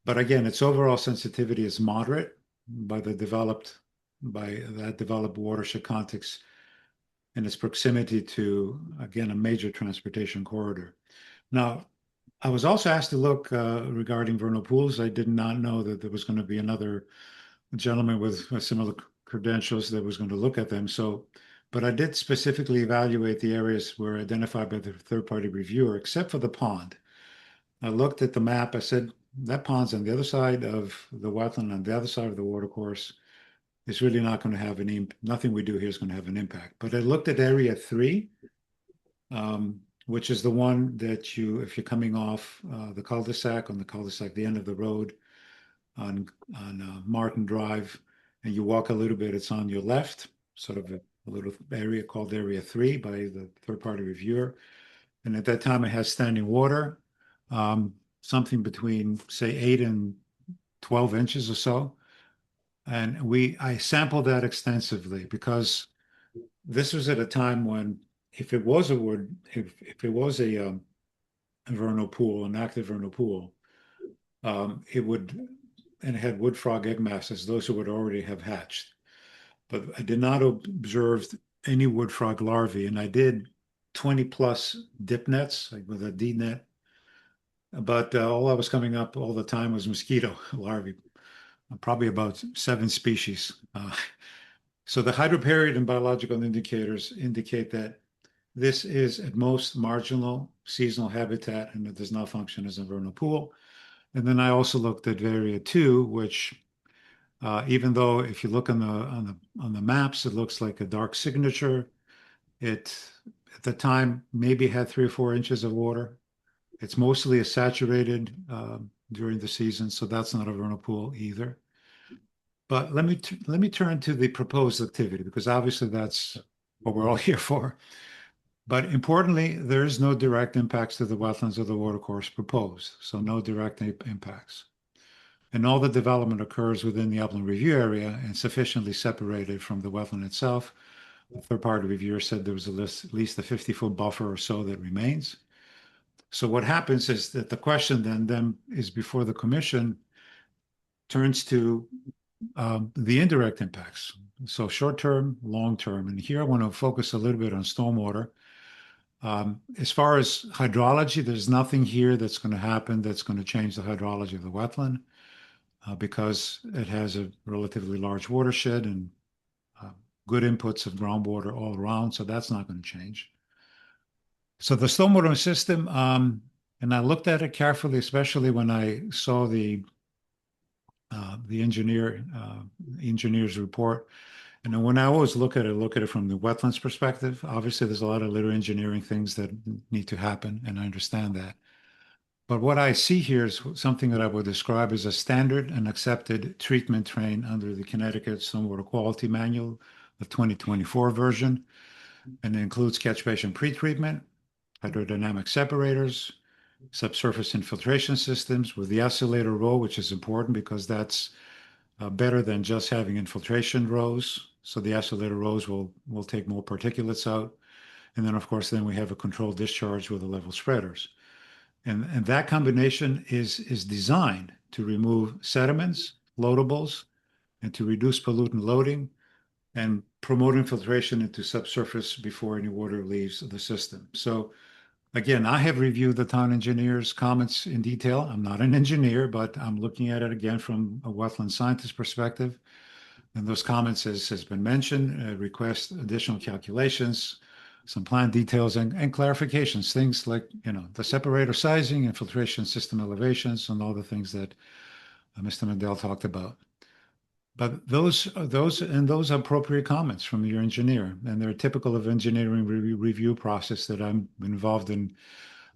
Speaker 9: But again, its overall sensitivity is moderate by that developed watershed context and its proximity to, again, a major transportation corridor. Now, I was also asked to look regarding vernal pools. I did not know that there was going to be another gentleman with similar credentials that was going to look at them. So, but I did specifically evaluate the areas were identified by the third-party reviewer, except for the pond. I looked at the map. I said, that pond's on the other side of the wetland, on the other side of the watercourse. It's really not going to have nothing we do here is going to have an impact. But I looked at area 3, which is the one that if you're coming off the cul-de-sac, the end of the road on Martin Drive, and you walk a little bit, it's on your left, sort of a little area called area 3 by the third-party reviewer. And at that time, it has standing water, something between, say, 8 and 12 inches or so. And I sampled that extensively because this was at a time when if it was a vernal pool, an active vernal pool, it had wood frog egg masses, those who would already have hatched. But I did not observe any wood frog larvae, and I did 20 plus dip nets, like with a D net. But all that was coming up all the time was mosquito larvae. Probably about 7 species. So the hydroperiod and biological indicators indicate that this is at most marginal seasonal habitat and it does not function as a vernal pool. And then I also looked at area 2, which even though if you look on the maps, it looks like a dark signature. It at the time maybe had 3 or 4 inches of water. It's mostly a saturated during the season, so that's not a vernal pool either. But let me turn to the proposed activity because obviously that's what we're all here for. But importantly, there is no direct impacts to the wetlands or the watercourse proposed, so no direct impacts. And all the development occurs within the upland review area and sufficiently separated from the wetland itself. The third-party reviewer said there was at least a 50-foot buffer or so that remains. So what happens is that the question then is before the commission turns to the indirect impacts. So short-term, long-term. And here I want to focus a little bit on stormwater. As far as hydrology, there's nothing here that's going to happen that's going to change the hydrology of the wetland because it has a relatively large watershed and good inputs of groundwater all around. So that's not going to change. So the stormwater system, and I looked at it carefully, especially when I saw the engineer's report. And when I always look at it from the wetlands perspective. Obviously, there's a lot of little engineering things that need to happen, and I understand that. But what I see here is something that I would describe as a standard and accepted treatment train under the Connecticut Stormwater Quality Manual, the 2024 version, and it includes catch basin pretreatment, hydrodynamic separators, subsurface infiltration systems with the oscillator row, which is important because that's better than just having infiltration rows. So the oscillator rows will take more particulates out. And then, of course, we have a controlled discharge with the level spreaders. And that combination is designed to remove sediments, loadables, and to reduce pollutant loading and promote infiltration into subsurface before any water leaves the system. So again, I have reviewed the town engineer's comments in detail. I'm not an engineer, but I'm looking at it again from a wetland scientist perspective. And those comments, as has been mentioned, request additional calculations, some plan details and clarifications, things like, the separator sizing, infiltration system elevations, and all the things that Mr. Mandel talked about. But those are appropriate comments from your engineer, and they're typical of engineering review process that I'm involved in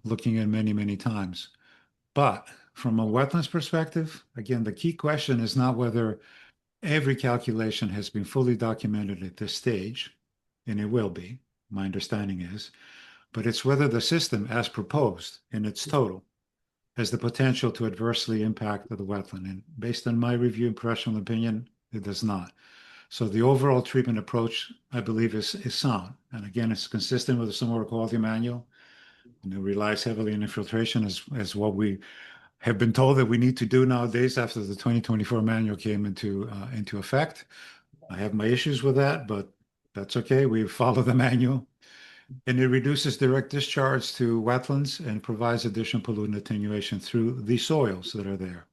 Speaker 9: looking at many, many times. But from a wetlands perspective, again, the key question is not whether every calculation has been fully documented at this stage, and it will be, my understanding is, but it's whether the system, as proposed in its total, has the potential to adversely impact the wetland. And based on my review and professional opinion, it does not. So the overall treatment approach, I believe, is sound. And again, it's consistent with the stormwater quality manual, and it relies heavily on infiltration as what we have been told that we need to do nowadays after the 2024 manual came into effect. I have my issues with that, but that's okay. We follow the manual. And it reduces direct discharge to wetlands and provides additional pollutant attenuation through the soils that are there.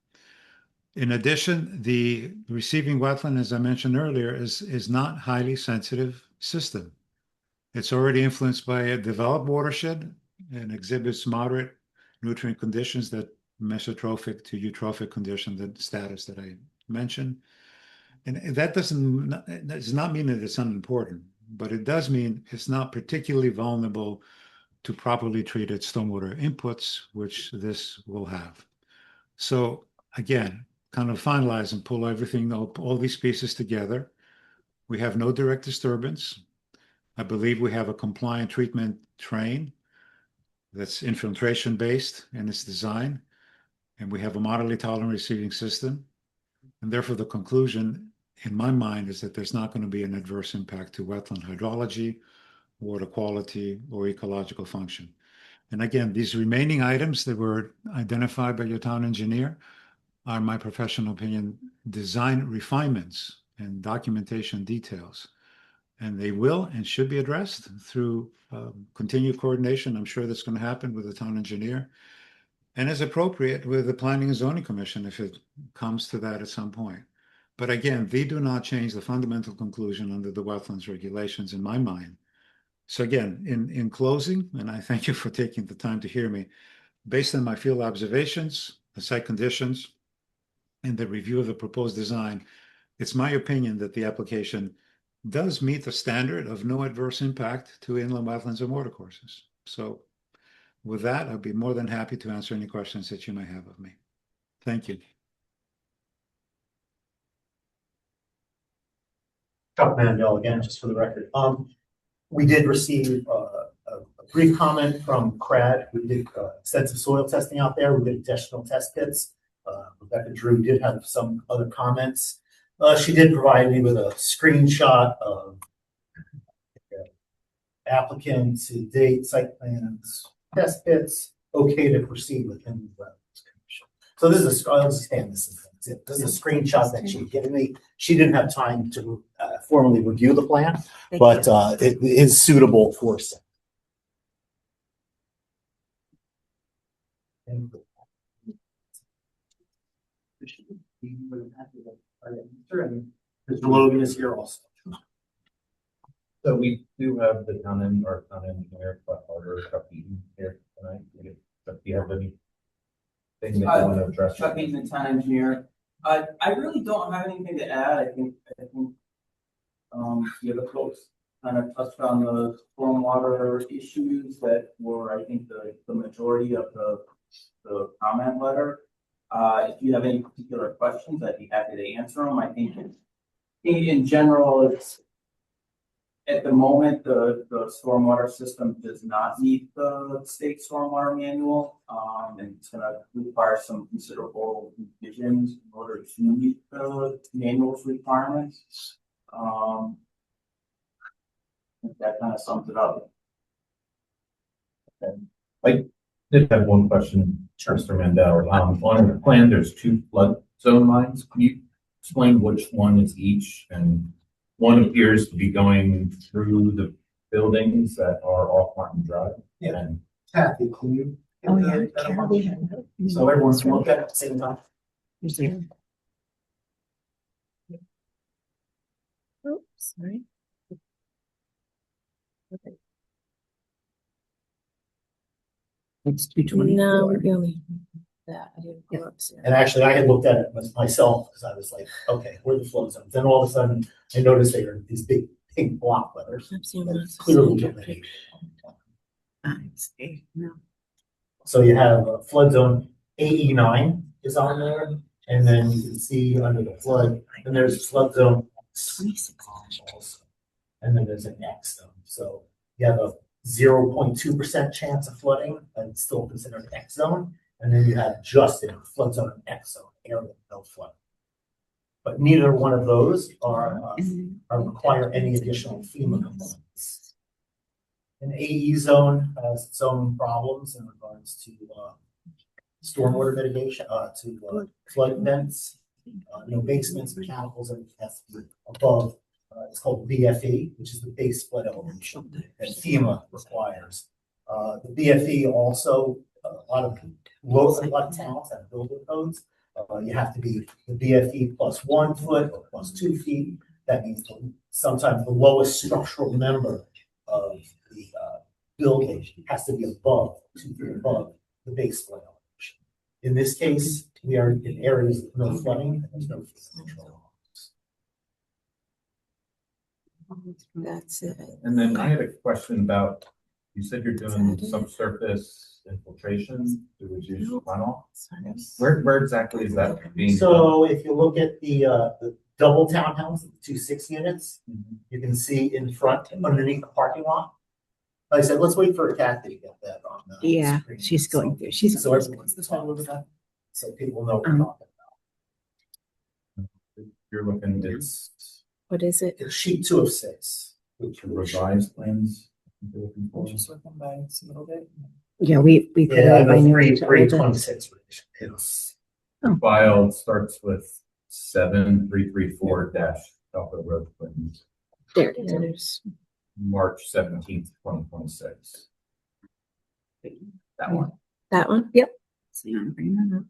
Speaker 9: In addition, the receiving wetland, as I mentioned earlier, is not highly sensitive system. It's already influenced by a developed watershed and exhibits moderate nutrient conditions that mesotrophic to eutrophic condition, the status that I mentioned. And that does not mean that it's unimportant, but it does mean it's not particularly vulnerable to properly treated stormwater inputs, which this will have. So again, kind of finalize and pull everything, all these pieces together. We have no direct disturbance. I believe we have a compliant treatment train that's infiltration based in its design, and we have a moderately tolerant receiving system. And therefore, the conclusion in my mind is that there's not going to be an adverse impact to wetland hydrology, water quality, or ecological function. And again, these remaining items that were identified by your town engineer are, in my professional opinion, design refinements and documentation details. And they will and should be addressed through continued coordination. I'm sure that's going to happen with the town engineer, and as appropriate with the Planning and Zoning Commission if it comes to that at some point. But again, they do not change the fundamental conclusion under the wetlands regulations in my mind. So again, in closing, and I thank you for taking the time to hear me, based on my field observations, the site conditions, and the review of the proposed design, it's my opinion that the application does meet the standard of no adverse impact to inland wetlands and watercourses. So with that, I'd be more than happy to answer any questions that you may have of me. Thank you.
Speaker 10: Chuck Mandel again, just for the record. We did receive a brief comment from CRAD. We did extensive soil testing out there. We did additional test pits. Rebecca Drew did have some other comments. She did provide me with a screenshot of applicants, date, site plans, test pits, okay to proceed within the Wetlands Commission. So this is I'll just stand this in. This is a screenshot that she given me. She didn't have time to formally review the plan, but it is suitable for sale. Mr. Logan is here also.
Speaker 1: So we do have the town engineer, Chuck Eaton here tonight. Do you have anything that you want to address?
Speaker 11: Chuck Eaton, the town engineer. I really don't have anything to add. I think the other folks kind of touched on the stormwater issues that were, I think, the majority of the comment letter. If you have any particular questions, I'd be happy to answer them. I think in general, it's at the moment the stormwater system does not meet the state stormwater manual, and it's going to require some considerable revisions in order to meet the manual's requirements. I think that kind of sums it up.
Speaker 1: Okay. Did have one question, Mr. Mandel. On the plan, there's two flood zone lines. Can you explain which one is each? And one appears to be going through the buildings that are off Martin Drive.
Speaker 10: Yeah.
Speaker 1: And
Speaker 10: Kathy, can you? get
Speaker 4: Oh, yeah.
Speaker 10: that
Speaker 4: Carol,
Speaker 10: one?
Speaker 4: we have-
Speaker 10: So everyone can look at it at the same time.
Speaker 4: Here's there. Oops, sorry. It's 224.
Speaker 2: No, we only that. I didn't go upstairs.
Speaker 10: And actually, I had looked at it myself because I was like, okay, where are the flood zones? Then all of a sudden, I noticed they are these big pink block letters.
Speaker 2: I've seen
Speaker 10: that
Speaker 2: lots of
Speaker 10: clearly
Speaker 2: stuff.
Speaker 10: delineate.
Speaker 4: No.
Speaker 10: So you have flood zone AE9 is on there, and then you can see under the flood, and there's flood zone X also. And then there's an X zone. So you have a 0.2% chance of flooding, and it's still considered X zone. And then you have just a flood zone and X zone, area no flood. But neither one of those are require any additional FEMA components. An AE zone has its own problems in regards to stormwater mitigation, to flood events, no basements, mechanicals, and it has to be above. It's called BFE, which is the base flood elevation that FEMA requires. The BFE also a lot of towns have building codes. You have to be the BFE plus 1 foot or plus 2 feet. That means sometimes the lowest structural member of the building has to be above 2 feet above the base flood elevation. In this case, we are in areas with no flooding and there's no flood control.
Speaker 2: That's it.
Speaker 1: And then I had a question about, you said you're doing subsurface infiltration to reduce runoff. Where exactly is that being done?
Speaker 10: So if you look at the double townhouse, the 2 6 units, you can see in front underneath the parking lot. Like I said, let's wait for Kathy to get that on.
Speaker 4: Yeah,
Speaker 10: screen.
Speaker 4: she's going through. She's
Speaker 10: So everyone's the time over that. So people know what we're talking about.
Speaker 1: You're looking, it's
Speaker 2: What is it?
Speaker 10: It's sheet 2 of 6.
Speaker 1: which revised plans. you're looking for.
Speaker 7: Just looking by a little bit.
Speaker 4: Yeah, we put
Speaker 10: Yeah,
Speaker 4: it by
Speaker 10: the
Speaker 4: new.
Speaker 10: 326. It's
Speaker 1: File starts with 7334 Alpha Road, Clinton,
Speaker 4: There it is.
Speaker 1: March 17th, 2026. That one.
Speaker 2: That one?
Speaker 4: Yep. So you want to bring that up.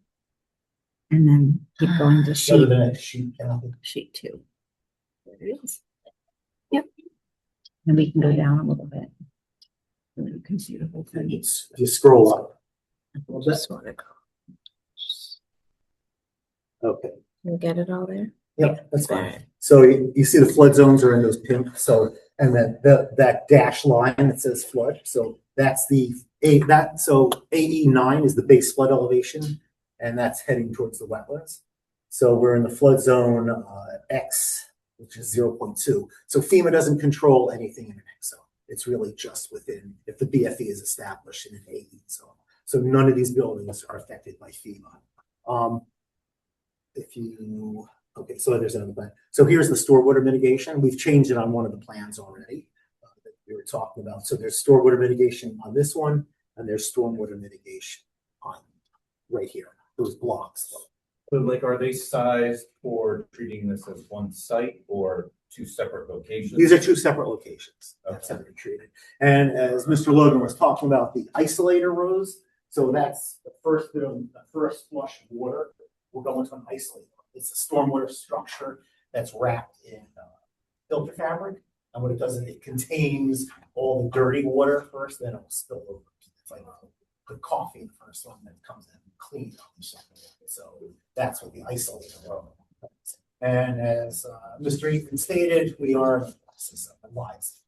Speaker 4: And then keep going to
Speaker 10: go to
Speaker 4: sheet,
Speaker 10: the next sheet. Kathy.
Speaker 4: sheet 2. There it is. Yep. And we can go down a little bit. And then you can see the whole thing.
Speaker 10: If you scroll up.
Speaker 2: I just want to go.
Speaker 10: Okay.
Speaker 2: Can we get it all there?
Speaker 10: Yeah, that's fine.
Speaker 2: Alright.
Speaker 10: So you see the flood zones are in those pink, so, and then that dash line that says flood, so that's so AE9 is the base flood elevation, and that's heading towards the wetlands. So we're in the flood zone X, which is 0.2. So FEMA doesn't control anything in an X zone. It's really just within, if the BFE is established in an AE zone. So none of these buildings are affected by FEMA. Okay, so there's another plan. So here's the stormwater mitigation. We've changed it on one of the plans already that we were talking about. So there's stormwater mitigation on this one, and there's stormwater mitigation on right here, those blocks.
Speaker 1: So like, are they sized for treating this as one site or two separate locations?
Speaker 10: These are two separate locations. That's how they're treated. And as Mr. Logan was talking about the isolator rows, so that's the first bit of the first flush of water will go into an isolator. It's a stormwater structure that's wrapped in filter fabric. And what it does is it contains all the dirty water first, then it will spill over. It's like the coffee, the first one that comes in and cleans up the second. So that's what the isolator row. And as Mr. Ethan stated, we are in the process of lives.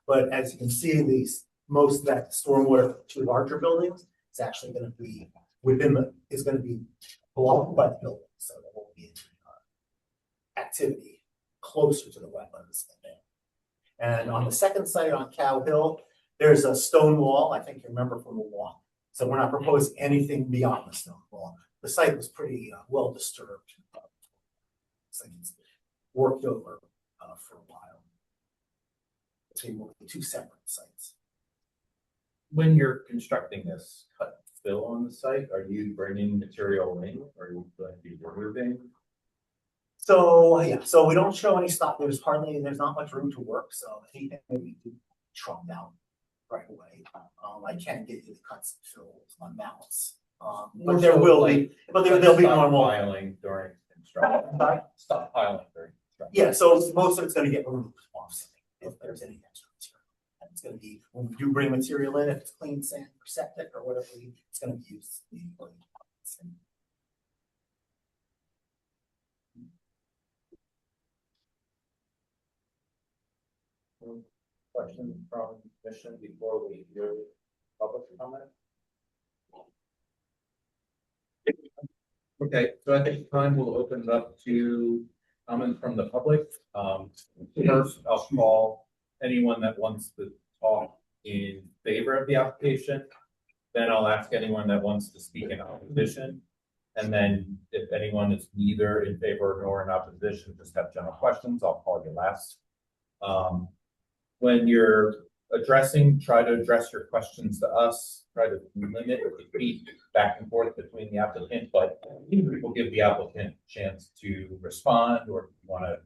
Speaker 10: But as you can see, most of that stormwater for 2 larger buildings is actually going to be blocked by the building. So there won't be any activity closer to the wetlands than there. And on the second site on Cow Hill, there's a stone wall. I think you remember from the walk. So we're not proposing anything beyond the stone wall. The site was pretty well disturbed. It's like it's worked over for a while. They will be 2 separate sites.
Speaker 1: When you're constructing this cut fill on the site? Are you bringing material in or are you going to be removing?
Speaker 10: So, yeah, so we don't show any stop, there's not much room to work, so anything that we do trunk down right away. I can't get you the cuts and fills on mallets. But there will be, there'll be normal.
Speaker 1: Stockpiling during construction.
Speaker 10: Sorry?
Speaker 1: Stockpiling during construction.
Speaker 10: Yeah, so most of it's gonna get removed off-site if there's any extra material. And it's gonna be, when we do bring material in, if it's clean sand or septic or whatever, it's gonna be used.
Speaker 1: Questions from the commission before we hear public comment? Okay, so I think time we'll open it up to comments from the public. First, I'll call anyone that wants to talk in favor of the application. Then I'll ask anyone that wants to speak in opposition. And then if anyone is neither in favor nor in opposition, just have general questions, I'll call you last. When you're addressing, try to address your questions to us, try to limit the feed back and forth between the applicant, but we'll give the applicant a chance to respond, or if you want to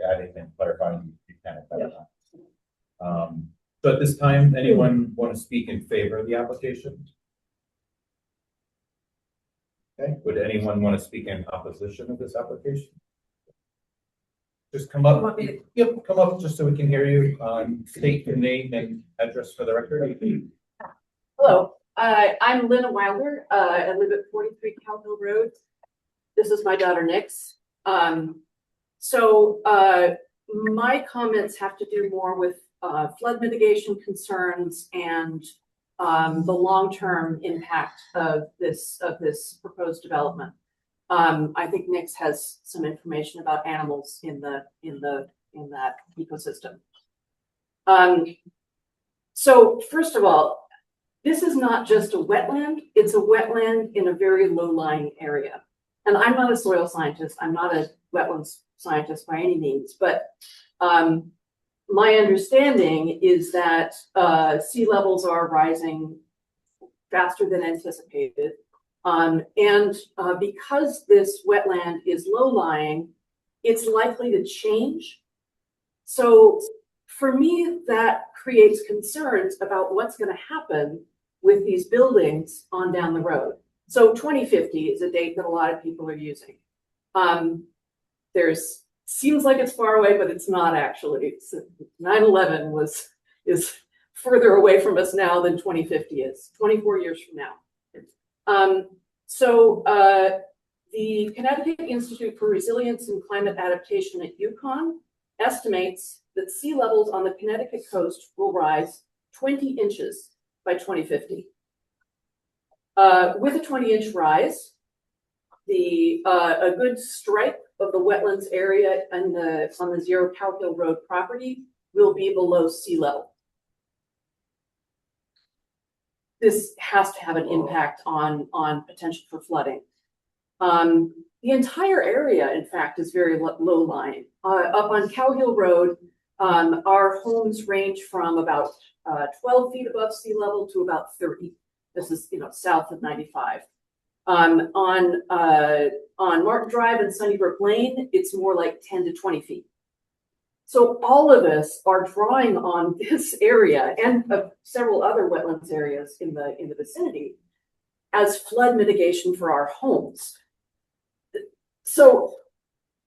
Speaker 1: add anything, clarify, you can at that time. So at this time, anyone want to speak in favor of the application? Okay, would anyone want to speak in opposition of this application? Just come up. Yep, come up just so we can hear you. State your name and address for the record.
Speaker 12: Hello, I'm Lynn Wilder. I live at 43 Cowhill Road. This is my daughter Nix. My comments have to do more with flood mitigation concerns and the long-term impact of this proposed development. I think Nix has some information about animals in that ecosystem. So first of all, this is not just a wetland, it's a wetland in a very low-lying area. And I'm not a soil scientist, I'm not a wetlands scientist by any means, but my understanding is that sea levels are rising faster than anticipated. Because this wetland is low-lying, it's likely to change. So for me, that creates concerns about what's going to happen with these buildings on down the road. So 2050 is a date that a lot of people are using. Seems like it's far away, but it's not actually. 9/11 is further away from us now than 2050 is, 24 years from now. The Connecticut Institute for Resilience and Climate Adaptation at UConn estimates that sea levels on the Connecticut coast will rise 20 inches by 2050. With a 20-inch rise, a good stripe of the wetlands area on the 0 Cowhill Road property will be below sea level. This has to have an impact on potential for flooding. The entire area, in fact, is very low-lying. Up on Cowhill Road, our homes range from about 12 feet above sea level to about 30. This is, south of 95. On Martin Drive and Sunnybrook Lane, it's more like 10 to 20 feet. So all of us are drawing on this area and several other wetlands areas in the vicinity as flood mitigation for our homes. So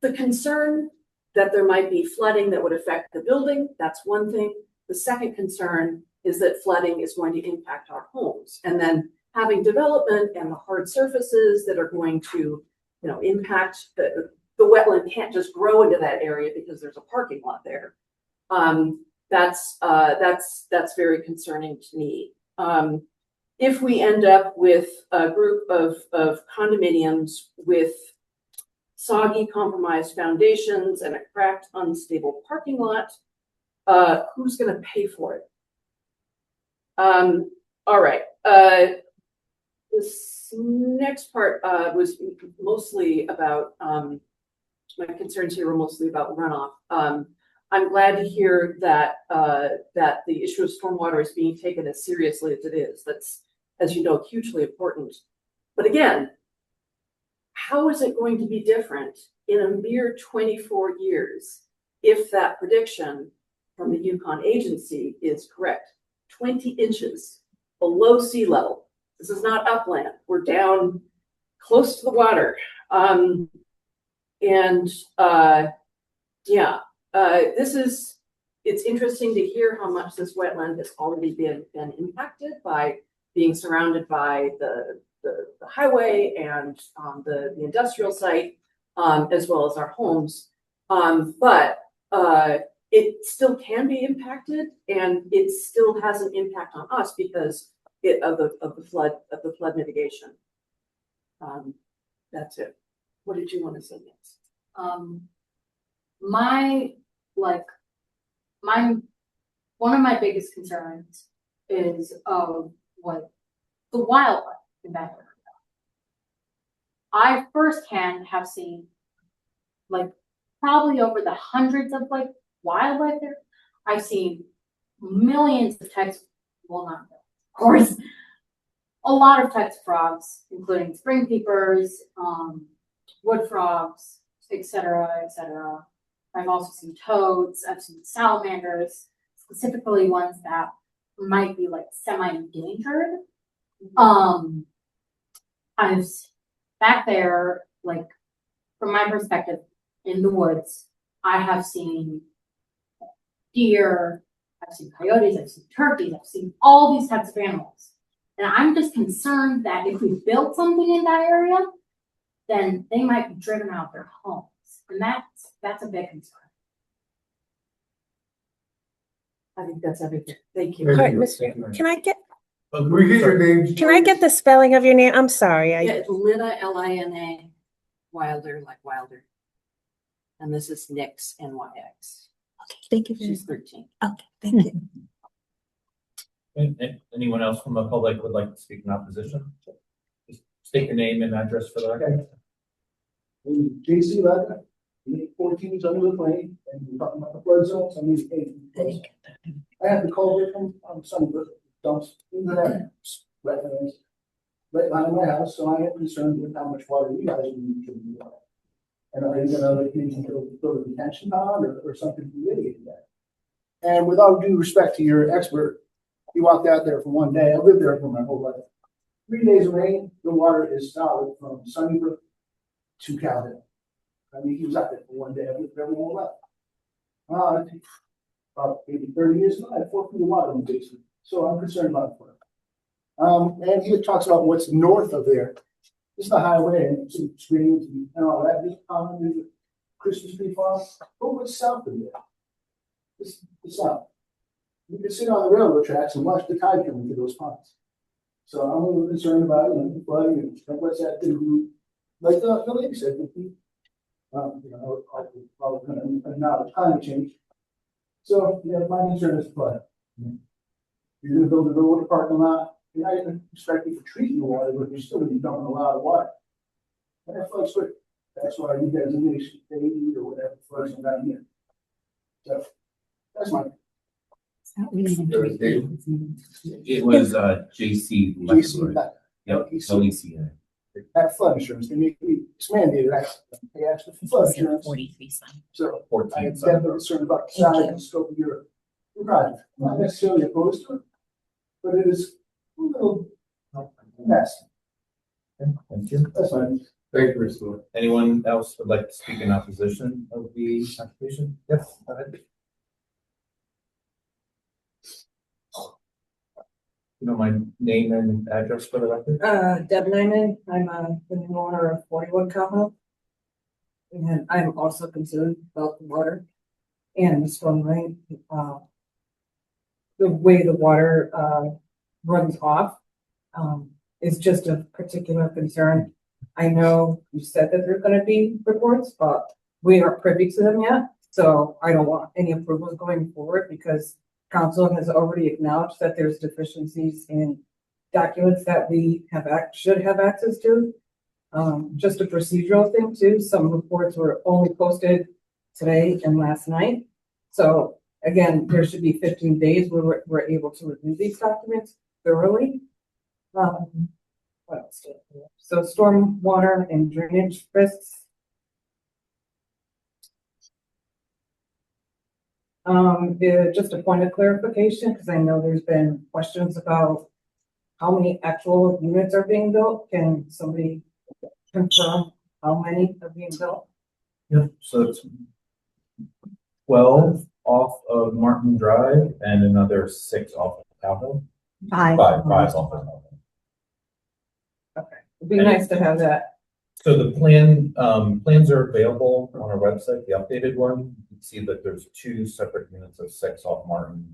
Speaker 12: the concern that there might be flooding that would affect the building, that's one thing. The second concern is that flooding is going to impact our homes. And then having development and the hard surfaces that are going to, impact the wetland can't just grow into that area because there's a parking lot there. That's very concerning to me. If we end up with a group of condominiums with soggy, compromised foundations and a cracked, unstable parking lot, who's going to pay for it? All right. This next part was mostly about, my concerns here were mostly about runoff. I'm glad to hear that the issue of stormwater is being taken as seriously as it is. as you know, hugely important. But again, how is it going to be different in a mere 24 years if that prediction from the Yukon agency is correct? 20 inches below sea level. This is not upland. We're down close to the water. It's interesting to hear how much this wetland has already been impacted by being surrounded by the highway and the industrial site, as well as our homes. But it still can be impacted, and it still has an impact on us because of the flood mitigation. That's it. What did you want to say next?
Speaker 13: One of my biggest concerns is of what the wildlife in that area. I firsthand have seen probably over the hundreds of wildlife there. I've seen millions of types, well, not millions, of course, a lot of types of frogs, including spring peepers, wood frogs, etc., etc. I've also seen toads. I've seen salamanders, specifically ones that might be semi-endangered. I've back there, from my perspective, in the woods, I have seen deer, I've seen coyotes, I've seen turkeys, I've seen all these types of animals. And I'm just concerned that if we build something in that area, then they might be driven out of their homes. And that's a big concern.
Speaker 12: I think that's everything. Thank you.
Speaker 3: Thank
Speaker 2: All right,
Speaker 3: you.
Speaker 2: Miss,
Speaker 3: Thank you.
Speaker 2: can I get
Speaker 3: We get your names.
Speaker 2: can I get the spelling of your name? I'm sorry.
Speaker 12: Yeah, it's Lina, Lina, Wilder, like Wilder. And this is Nix, NYX.
Speaker 2: Okay, thank you.
Speaker 12: She's 13.
Speaker 2: Okay, thank you.
Speaker 1: Anyone else from the public would like to speak in opposition? Just state your name and address for the record.
Speaker 14: JC Ladder, 14 Sunnywood Lane, and we're talking about the flood zones. I have the culvert from Sunnywood dumps into that wetlands right behind my house, so I am concerned with how much water you guys need to be on. And are you gonna build a detention pond or something to mitigate that? And with all due respect to your expert, he walked out there for one day. I lived there for my whole life. 3 days of rain, the water is solid from Sunnybrook to Calvin. I mean, he was out there for one day. I lived there everyone left. I think about maybe 30 years ago, I had 4 feet of water in the basement. So I'm concerned about it. And he talks about what's north of there. It's the highway and some streams and all that. There's the Christmas tree farm. But what's south of there? It's the south. You can sit on the railroad tracks and watch the tide come into those ponds. So I'm a little concerned about it, the flooding and what's that going to do. Like the lady said, now climate change. So my concern is flood. You're going to build a road parking lot. You're not even expecting to treat your water, but you're still going to be dumping a lot of water. And that floods quick. That's why you guys need 80 or whatever floods down here. So that's my.
Speaker 1: It was JC.
Speaker 14: JC.
Speaker 1: Yep, LECA.
Speaker 14: Have flood insurance. It's mandated. They asked for flood insurance.
Speaker 4: 43 sign.
Speaker 14: So
Speaker 1: 14
Speaker 14: I am definitely concerned about the size and scope of your project. I'm not necessarily opposed to it, but it is a little mess.
Speaker 1: Thank you.
Speaker 14: That's fine.
Speaker 3: Thank you, Mr. Lewis.
Speaker 1: Anyone else would like to speak in opposition of the application? Yes, go ahead. You know my name and address for the record?
Speaker 15: Deb Nyman, I'm the new owner of 41 Capitol. And I'm also concerned about the water and the storm drain. The way the water runs off is just a particular concern. I know you said that there's going to be reports, but we aren't privy to them yet. So I don't want any approvals going forward because council has already acknowledged that there's deficiencies in documents that we should have access to. Just a procedural thing too. Some reports were only posted today and last night. So again, there should be 15 days where we're able to review these documents thoroughly. What else do we have? So stormwater and drainage risks. Just a point of clarification, because I know there's been questions about how many actual units are being built. Can somebody confirm how many are being built?
Speaker 1: Yep, so it's 12 off of Martin Drive and another 6 off of Cowhill. Five off of Cowhill.
Speaker 15: Okay, it'd be nice to have that.
Speaker 1: So the plans are available on our website, the updated one. You can see that there's 2 separate units of 6 off Martin.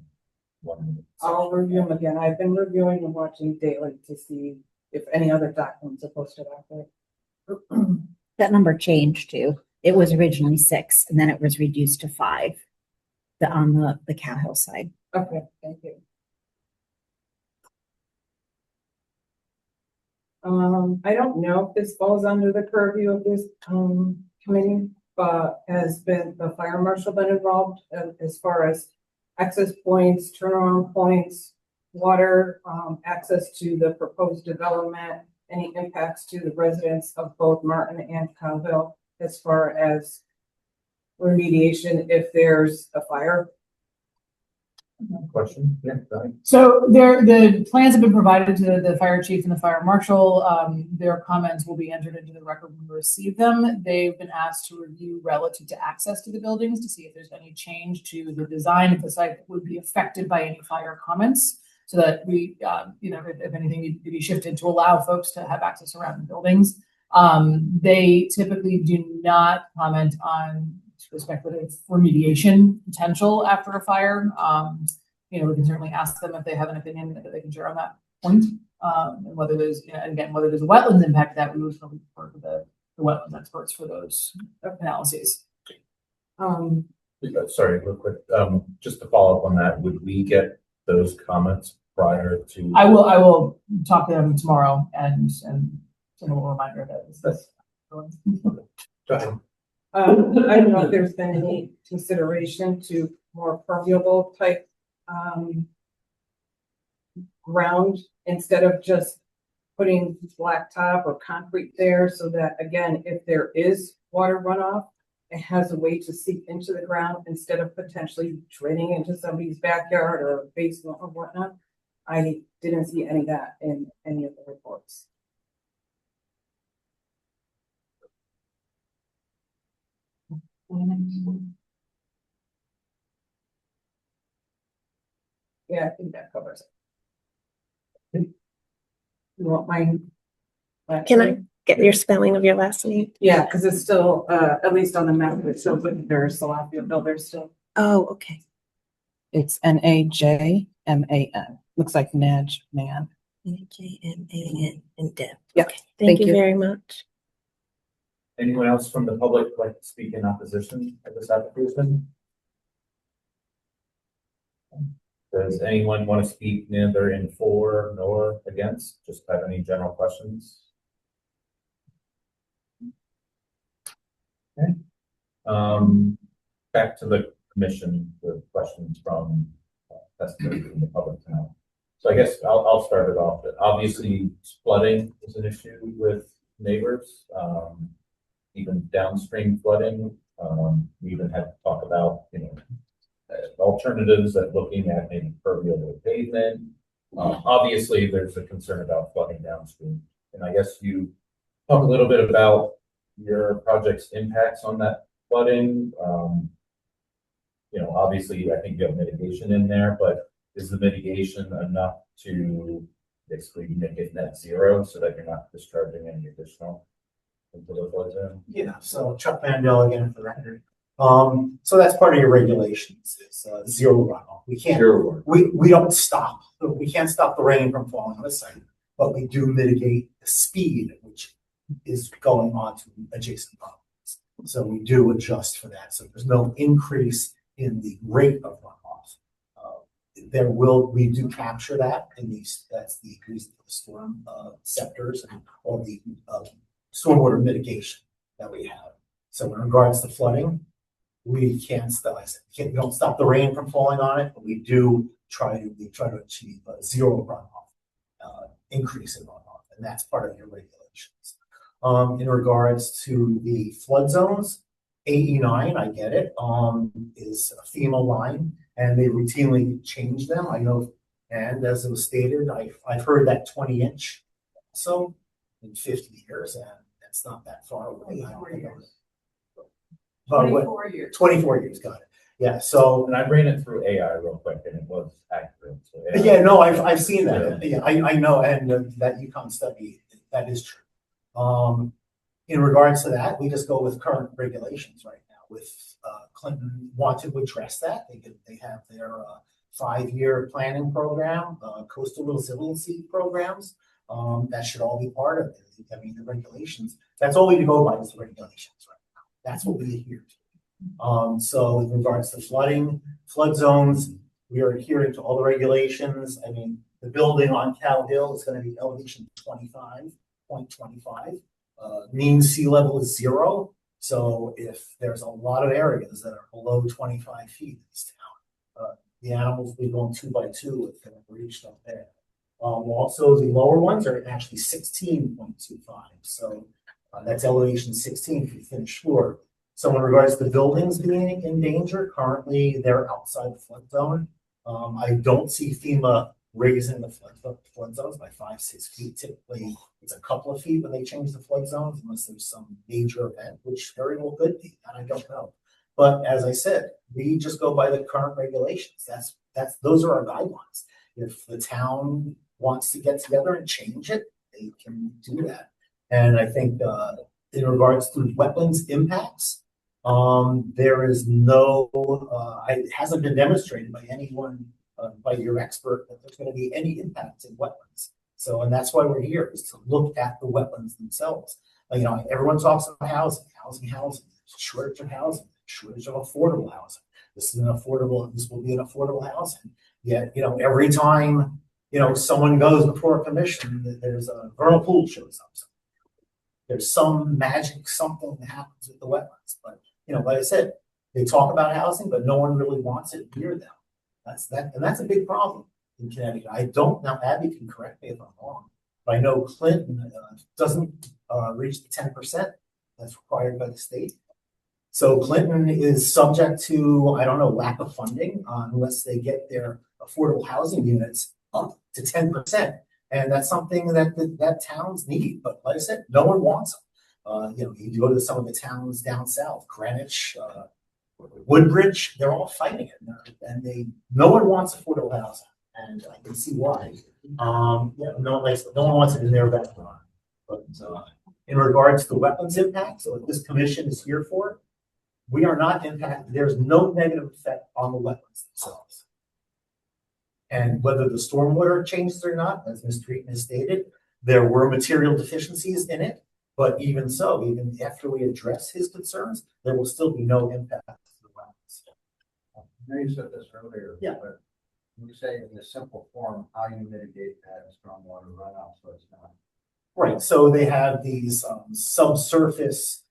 Speaker 15: I'll review them again. I've been reviewing and watching daily to see if any other documents are posted out there.
Speaker 4: That number changed too. It was originally 6 and then it was reduced to 5. On the Cow Hill side.
Speaker 15: Okay, thank you. I don't know if this falls under the purview of this committee, but has the fire marshal been involved as far as access points, turnaround points, water, access to the proposed development, any impacts to the residents of both Martin and Cowville as far as remediation if there's a fire?
Speaker 1: Question? Yeah, go
Speaker 7: So the plans have been provided to the fire chief and the fire marshal. Their comments will be entered into the record when we receive them. They've been asked to review relative to access to the buildings to see if there's any change to the design of the site that would be affected by any fire comments. So that we, if anything needs to be shifted to allow folks to have access around the buildings. They typically do not comment on speculative remediation potential after a fire. We can certainly ask them if they have an opinion that they can share on that point. And whether there's, whether there's a wetlands impact that we would probably refer to the wetlands experts for those analyses.
Speaker 1: Sorry, real quick. Just to follow up on that, would we get those comments prior to?
Speaker 7: I will talk to them tomorrow and send a reminder that this.
Speaker 1: Go ahead.
Speaker 15: I don't know if there's been any consideration to more permeable type ground instead of just putting blacktop or concrete there, so that again, if there is water runoff, it has a way to seep into the ground instead of potentially draining into somebody's backyard or basement or whatnot. I didn't see any of that in any of the reports. Yeah, I think that covers it. You want mine?
Speaker 2: Can I get your spelling of your last name?
Speaker 15: Yeah, because it's still, at least on the map, it's still with there's Salafia builders still.
Speaker 2: Oh, okay.
Speaker 15: It's Najman. Looks like Najman.
Speaker 2: Najman and Deb.
Speaker 15: Yeah.
Speaker 2: Okay. Thank you very much.
Speaker 1: Anyone else from the public like to speak in opposition of this application? Does anyone want to speak neither in for nor against? Just have any general questions? Okay. Back to the commission with questions from testimony from the public now. So I guess I'll start it off. Obviously, flooding is an issue with neighbors. Even downstream flooding. We even had to talk about, alternatives at looking at maybe permeable pavement. Obviously, there's a concern about flooding downstream. And I guess you talk a little bit about your project's impacts on that flooding. Obviously, I think you have mitigation in there, but is the mitigation enough to basically make it net zero so that you're not discharging any additional?
Speaker 10: Yeah, so Chuck Mandel again for the record. So that's part of your regulations is zero runoff. We can't, we don't stop. We can't stop the rain from falling on the site, but we do mitigate the speed at which is going on to adjacent properties. So we do adjust for that. So there's no increase in the rate of runoff. We do capture that in these, that's the increase of the storm sectors and all the stormwater mitigation that we have. So in regards to flooding, we can't stop. We don't stop the rain from falling on it, but we do try to achieve zero runoff increase in runoff, and that's part of your regulations. In regards to the flood zones, 89, I get it, is a FEMA line, and they routinely change them. I know, and as it was stated, I've heard that 20-inch also in 50 years, and that's not that far away. I don't think it was- But
Speaker 12: 24 years.
Speaker 10: 24 years, got it. Yeah, so
Speaker 1: And I ran it through AI real quick and it was accurate. So AI
Speaker 10: yeah, no, I've seen that. Yeah, I know, and that UConn study, that is true. In regards to that, we just go with current regulations right now. With Clinton wanted to address that. They have their 5-year planning program, coastal resiliency programs. That should all be part of it. I mean, the regulations. That's all we go by is the regulations right now. That's what we adhere to. So in regards to flooding, flood zones, we are adhering to all the regulations. I mean, the building on Cow Hill is going to be elevation 25.25. Mean sea level is 0. So if there's a lot of areas that are below 25 feet in this town, the animals will be going 2 by 2 if they're reached up there. Also, the lower ones are actually 16.25. So that's elevation 16 for the finished floor. So in regards to buildings being in danger, currently they're outside the flood zone. I don't see FEMA raising the flood zones by 5-6 feet. Typically, it's a couple of feet when they change the flood zones, unless there's some major event, which very well could be, and I don't know. But as I said, we just go by the current regulations. Those are our guidelines. If the town wants to get together and change it, they can do that. And I think in regards to wetlands impacts, there is no, it hasn't been demonstrated by anyone, by your expert, that there's going to be any impact in wetlands. So, and that's why we're here, is to look at the wetlands themselves. You know, everyone talks about housing. There's a shortage of housing, shortage of affordable housing. This will be an affordable housing. Yet, you know, every time, you know, someone goes before a commission, there's a vernal pool shows up. There's some magic, something that happens with the wetlands. But, you know, like I said, they talk about housing, but no one really wants it near them. That's a big problem in Connecticut. I don't know, Abby can correct me if I'm wrong, but I know Clinton doesn't reach the 10% that's required by the state. So Clinton is subject to, I don't know, lack of funding unless they get their affordable housing units up to 10%. And that's something that towns need. But like I said, no one wants them. You know, you go to some of the towns down south, Greenwich, Woodbridge, they're all fighting it. And no one wants affordable housing. And I can see why. Yeah, no one wants it in their backyard. But in regards to wetlands impact, so what this commission is here for, we are not impacted. There's no negative effect on the wetlands themselves. And whether the stormwater changes or not, as Ms. Treatman has stated, there were material deficiencies in it. But even so, even after we address his concerns, there will still be no impact to the wetlands.
Speaker 16: I know you said this earlier,
Speaker 10: yeah.
Speaker 16: But you say in a simple form how you mitigate that stormwater runoff so it's not.
Speaker 10: Right. So they have these subsurface,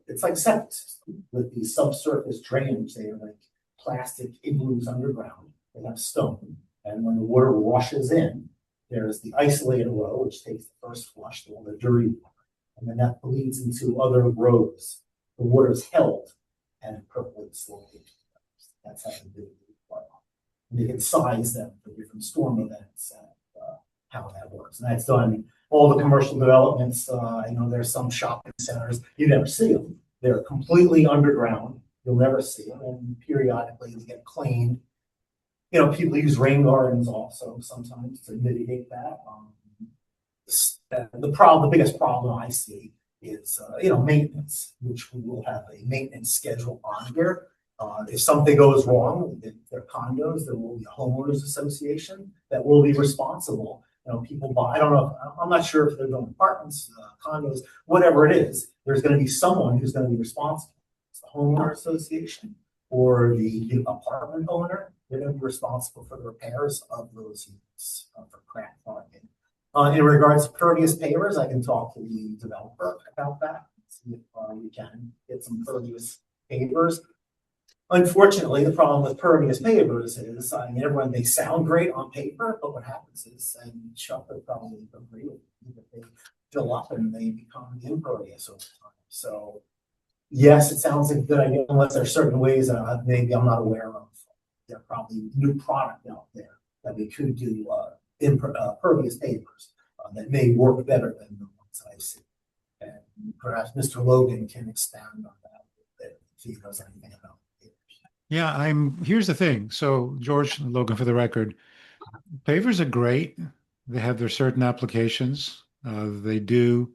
Speaker 10: it's like septic system with these subsurface drainage. They are like plastic igloos underground. They have stone. And when the water washes in, there's the isolated row, which takes the first flush, all the dirty water. And then that bleeds into other rows. The water is held and it percolates slowly. That's how they do it. And they can size them for different storm events and how that works. And that's done all the commercial developments. I know there's some shopping centers, you never see them. They're completely underground. You'll never see them. And periodically they get cleaned. You know, people use rain gardens also sometimes to mitigate that. The biggest problem I see is, you know, maintenance, which we will have a maintenance schedule on here. If something goes wrong with their condos, there will be a homeowners association that will be responsible. You know, people buy, I don't know, I'm not sure if they're doing apartments, condos, whatever it is, there's going to be someone who's going to be responsible. It's the homeowner association or the apartment owner. They're going to be responsible for the repairs of those units for crack parking. In regards to pervious pavers, I can talk to the developer about that. See if we can get some pervious pavers. Unfortunately, the problem with pervious pavers is, I mean, everyone, they sound great on paper, but what happens is, and Chuck would probably agree with me, that they fill up and they become impervious over time. So, yes, it sounds like a good idea, unless there are certain ways that maybe I'm not aware of. There are probably new product out there that we could do, pervious pavers, that may work better than the ones I've seen. And perhaps Mr. Logan can expand on that a little bit, if he knows anything about it.
Speaker 9: Yeah, here's the thing. So George Logan, for the record, pavers are great. They have their certain applications. They do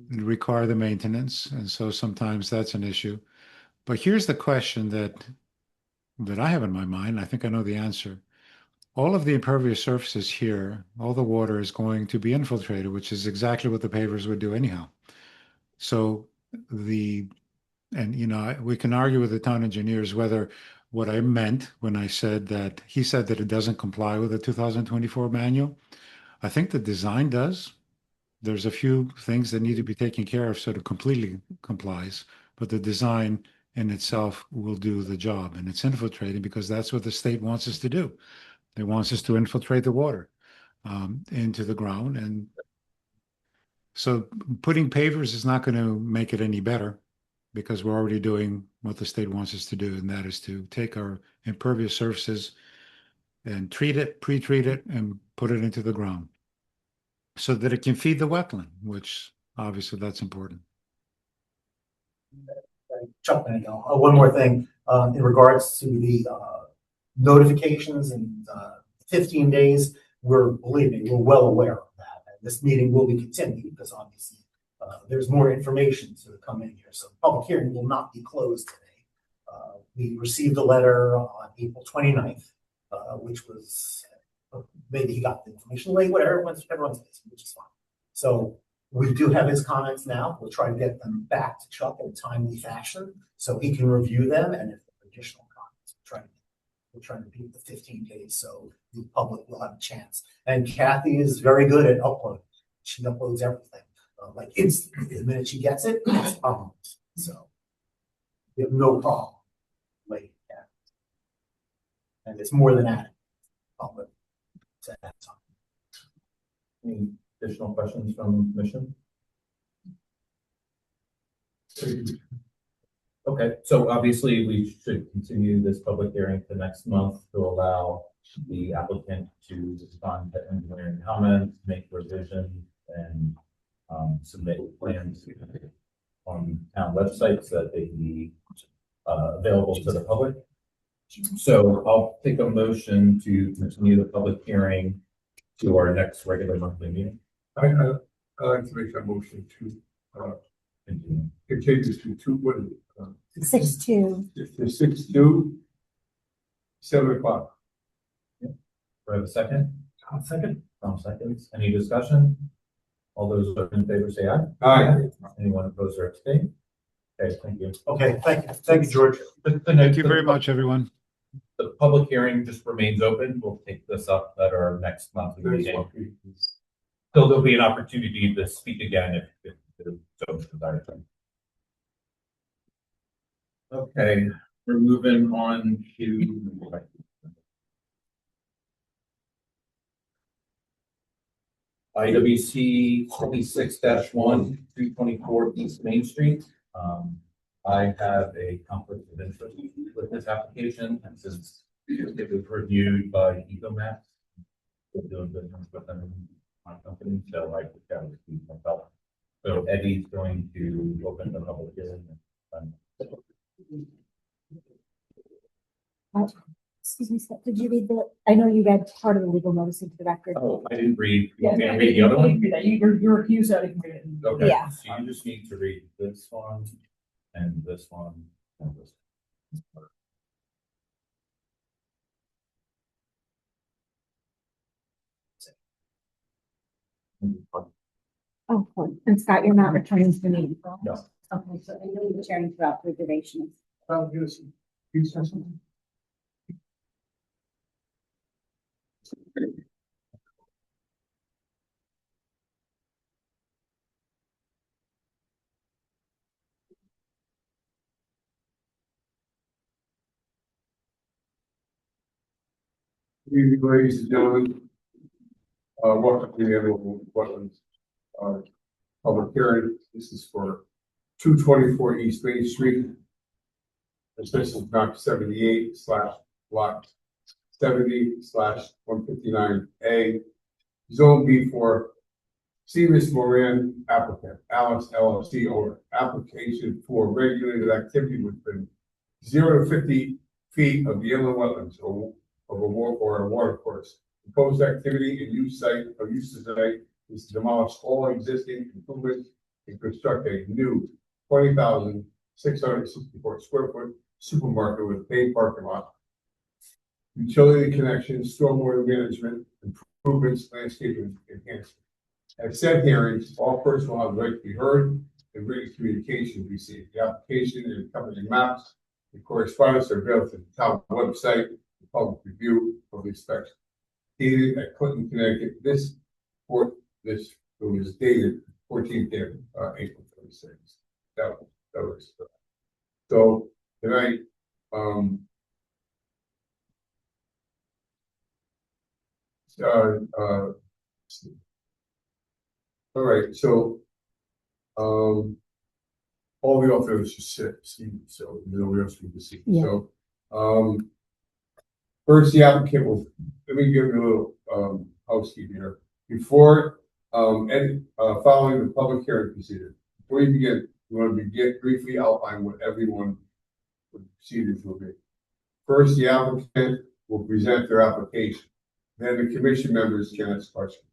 Speaker 9: require the maintenance, and so sometimes that's an issue. But here's the question that I have in my mind. I think I know the answer. All of the impervious surfaces here, all the water is going to be infiltrated, which is exactly what the pavers would do anyhow. So we can argue with the town engineers whether what I meant when I said that he said that it doesn't comply with the 2024 manual. I think the design does. There's a few things that need to be taken care of so it completely complies, but the design in itself will do the job, and it's infiltrating because that's what the state wants us to do. They want us to infiltrate the water into the ground, and so putting pavers is not going to make it any better because we're already doing what the state wants us to do, and that is to take our impervious surfaces and treat it, pre-treat it, and put it into the ground so that it can feed the wetland, which obviously that's important.
Speaker 10: Chuck, one more thing, in regards to the, notifications and, 15 days, believe me, we're well aware of that. And this meeting will be continued because obviously, there's more information to come in here. So public hearing will not be closed today. We received a letter on April 29th, which was, maybe he got the information late, whatever, everyone's busy, which is fine. So we do have his comments now. We'll try to get them back to Chuck in a timely fashion so he can review them. And if there are additional comments, we're trying to beat the 15 days so the public will have a chance. And Kathy is very good at uploading. She uploads everything, like instantly. The minute she gets it, it's uploaded. So we have no problem waiting. And it's more than adequate. Public to that time.
Speaker 1: Any additional questions from the commission? Okay, so obviously we should continue this public hearing to next month to allow the applicant to respond to engineering comments, make revisions, and submit plans on town websites so that they can be available to the public. So I'll take a motion to continue the public hearing to our next regular monthly meeting.
Speaker 3: I'd like to make that motion to continue to two, what is it?
Speaker 4: 6-2.
Speaker 3: To 6-2, 7 o'clock.
Speaker 1: Do I have a second?
Speaker 6: I'll second.
Speaker 1: Tom seconds. Any discussion? All those in favor say aye.
Speaker 3: Aye.
Speaker 1: Anyone opposed or abstain? Okay, thank you.
Speaker 10: Okay, thank you, George.
Speaker 9: Thank you very much, everyone.
Speaker 1: The public hearing just remains open. We'll take this up at our next monthly meeting. So there'll be an opportunity to speak again if so desired. Okay, we're moving on to IWC 26-1, 224 East Main Street. I have a conflict of interest with this application, and since it was reviewed by EcoMax, we're doing business with them, my company, so I think that would be myself. So Eddie's going to open the public hearing.
Speaker 4: Excuse me, Scott, did you read I know you read part of the legal notice into the record.
Speaker 1: Oh, I didn't read.
Speaker 7: Yeah,
Speaker 1: Can I read the other one?
Speaker 7: You're accused of it.
Speaker 1: Okay,
Speaker 4: Yeah.
Speaker 1: so you just need to read this one and this one and this one.
Speaker 4: Oh, cool. And Scott, you're not returning to the meeting.
Speaker 1: No.
Speaker 4: Okay, so I know you're chairing throughout the duration.
Speaker 3: Good evening, ladies and gentlemen. Welcome to the annual Wetlands public hearing. This is for 224 East Main Street. This is map 78 / block 70/159A. Zone B for Seamus Moran applicant, Alice LLC owner. Application for regulated activity within 0 to 50 feet of the inland wetlands or a water course. Proposed activity and use site is to demolish all existing improvements and construct a new 20,664 square foot supermarket with paid parking lot, utility connections, stormwater management, improvements, landscaping enhancement. At said hearings, all persons will have the right to be heard and written communication received. The application and accompanying maps and correspondence are available to the town website, the public review of the inspection. Dated at Clinton, Connecticut. It was dated 14th day of April 26th. That was so tonight. All right, so all the authors just sit, so nobody else can see.
Speaker 4: Yeah.
Speaker 3: So first the applicant will, let me give you a little housekeeping here. Before following the public hearing procedure, before you begin, you want to briefly outline what everyone procedures will be. First, the applicant will present their application. Then the commission members can ask questions.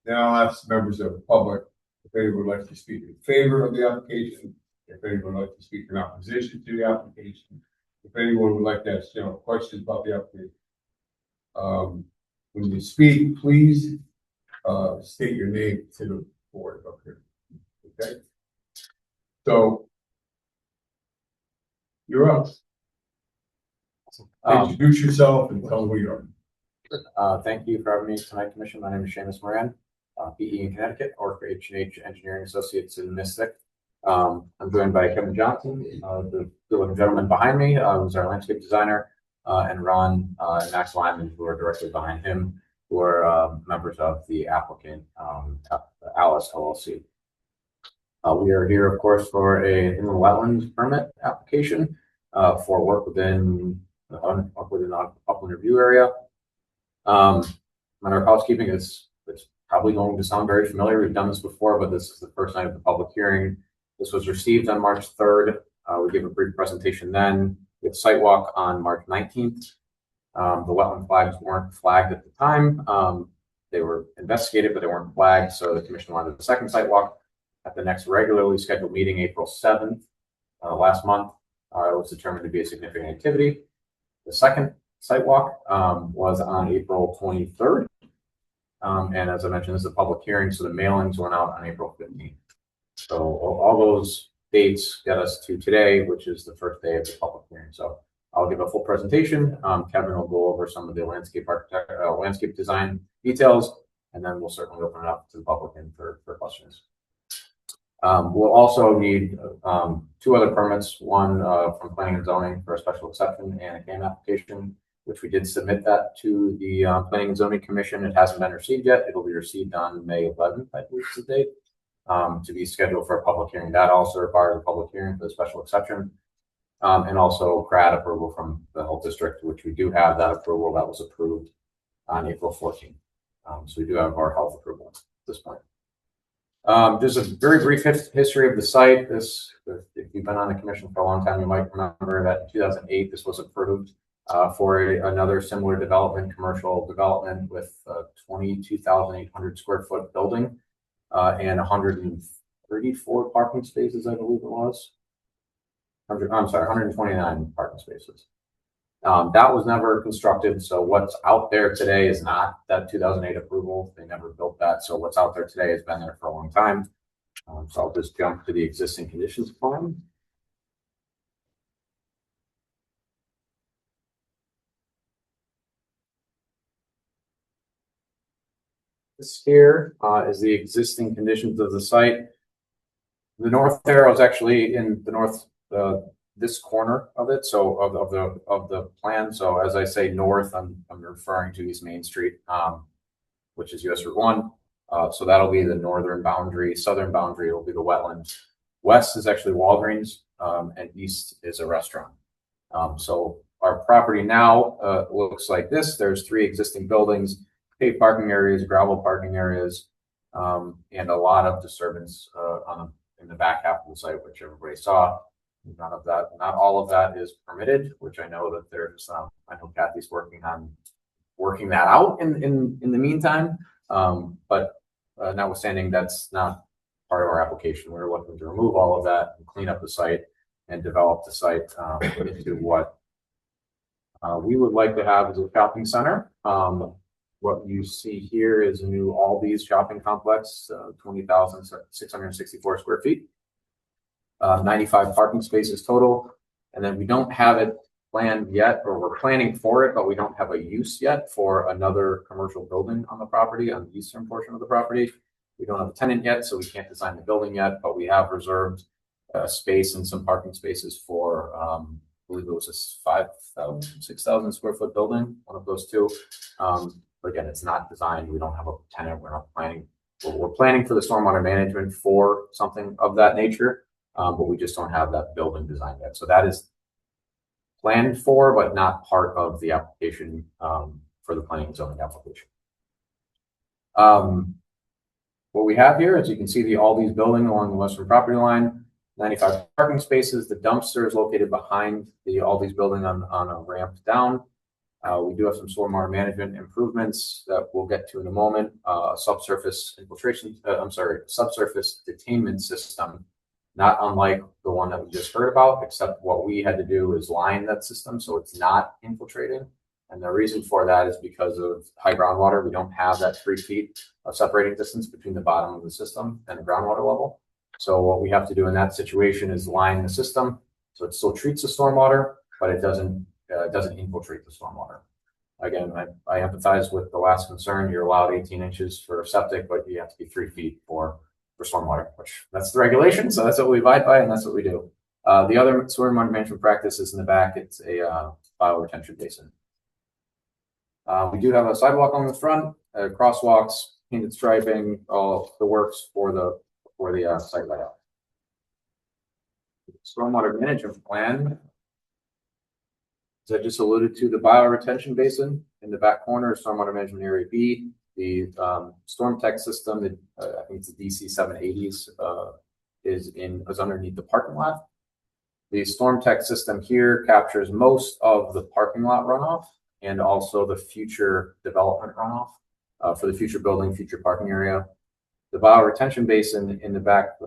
Speaker 3: Then I'll ask members of the public if anyone would like to speak in favor of the application, if anyone would like to speak in opposition to the application, if anyone would like to ask general questions about the application. When you speak, please state your name to the board up here. Okay. So you're up. Introduce yourself and tell them who you are.
Speaker 17: Thank you for having me tonight, Commission. My name is Seamus Moran, PE in Connecticut, or for H&H Engineering Associates in Mystic. I'm joined by Kevin Johnson, the gentleman behind me, who's our landscape designer, and Ron and Max Lyman, who are directly behind him, who are members of the applicant, Alice LLC. We are here, of course, for a inland wetlands permit application for work within the upland review area. Our housekeeping it's probably going to sound very familiar. We've done this before, but this is the first night of the public hearing. This was received on March 3rd. We gave a brief presentation then with site walk on March 19th. The wetland flags weren't flagged at the time. They were investigated, but they weren't flagged. So the commission wanted a second site walk at the next regularly scheduled meeting, April 7th. Last month, it was determined to be a significant activity. The second site walk was on April 23rd. And as I mentioned, this is a public hearing, so the mailings went out on April 15th. So all those dates get us to today, which is the first day of the public hearing. So I'll give a full presentation. Kevin will go over some of the landscape design details, and then we'll certainly open it up to the public and for questions. We'll also need two other permits, one from planning and zoning for a special exception and a CAM application, which we did submit that to the Planning and Zoning Commission. It hasn't been received yet. It'll be received on May 11th, I believe is the date, to be scheduled for a public hearing. That also requires a public hearing for the special exception. And also CRAD approval from the health district, which we do have that approval that was approved on April 14th. So we do have our health approval at this point. Just a very brief history of the site. If you've been on the commission for a long time, you might remember that in 2008, this was approved for another similar development, commercial development with 22,800 square foot building and 134 parking spaces, I believe it was. 129 parking spaces. That was never constructed. So what's out there today is not that 2008 approval. They never built that. So what's out there today has been there for a long time. So I'll just jump to the existing conditions plan. This here is the existing conditions of the site. The north arrow is actually in the north this corner of it, so of the plan. So as I say north, I'm referring to East Main Street, which is US Route 1. So that'll be the northern boundary. Southern boundary will be the wetlands. West is actually Walgreens, and east is a restaurant. So our property now looks like this. There's 3 existing buildings, paved parking areas, gravel parking areas, and a lot of disturbance in the back half of the site, which everybody saw. None of that, not all of that is permitted, which I know that there's, I know Kathy's working on working that out in the meantime. But notwithstanding, that's not part of our application. We're looking to remove all of that and clean up the site and develop the site into what we would like to have as a shopping center. What you see here is a new Aldi's shopping complex, 20,664 square feet. 95 parking spaces total. And then we don't have it planned yet, or we're planning for it, but we don't have a use yet for another commercial building on the property, on the eastern portion of the property. We don't have a tenant yet, so we can't design the building yet, but we have reserved space and some parking spaces for, I believe it was a 5,000, 6,000 square foot building, one of those 2. But again, it's not designed. We don't have a tenant. We're not planning. We're planning for the stormwater management for something of that nature. But we just don't have that building designed yet. So that is planned for, but not part of the application for the planning and zoning application. What we have here is you can see the Aldi's building along the western property line, 95 parking spaces. The dumpster is located behind the Aldi's building on a ramp down. We do have some stormwater management improvements that we'll get to in a moment. Subsurface infiltration, subsurface detainment system, not unlike the one that we just heard about, except what we had to do is line that system so it's not infiltrating. And the reason for that is because of high groundwater. We don't have that 3 feet of separating distance between the bottom of the system and the groundwater level. So what we have to do in that situation is line the system so it still treats the stormwater, but it doesn't infiltrate the stormwater. Again, I empathize with the last concern. You're allowed 18 inches for septic, but you have to be 3 feet for stormwater, which that's the regulation. So that's what we abide by, and that's what we do. The other stormwater management practice is in the back. It's a bioretention basin. We do have a sidewalk on the front, crosswalks, painted striping, all the works for the site layout. Stormwater management plan. As I just alluded to, the bioretention basin in the back corner, stormwater management area B. The storm tech system, I think it's the DC 780s, is underneath the parking lot. The storm tech system here captures most of the parking lot runoff and also the future development runoff for the future building, future parking area. The bioretention basin in the back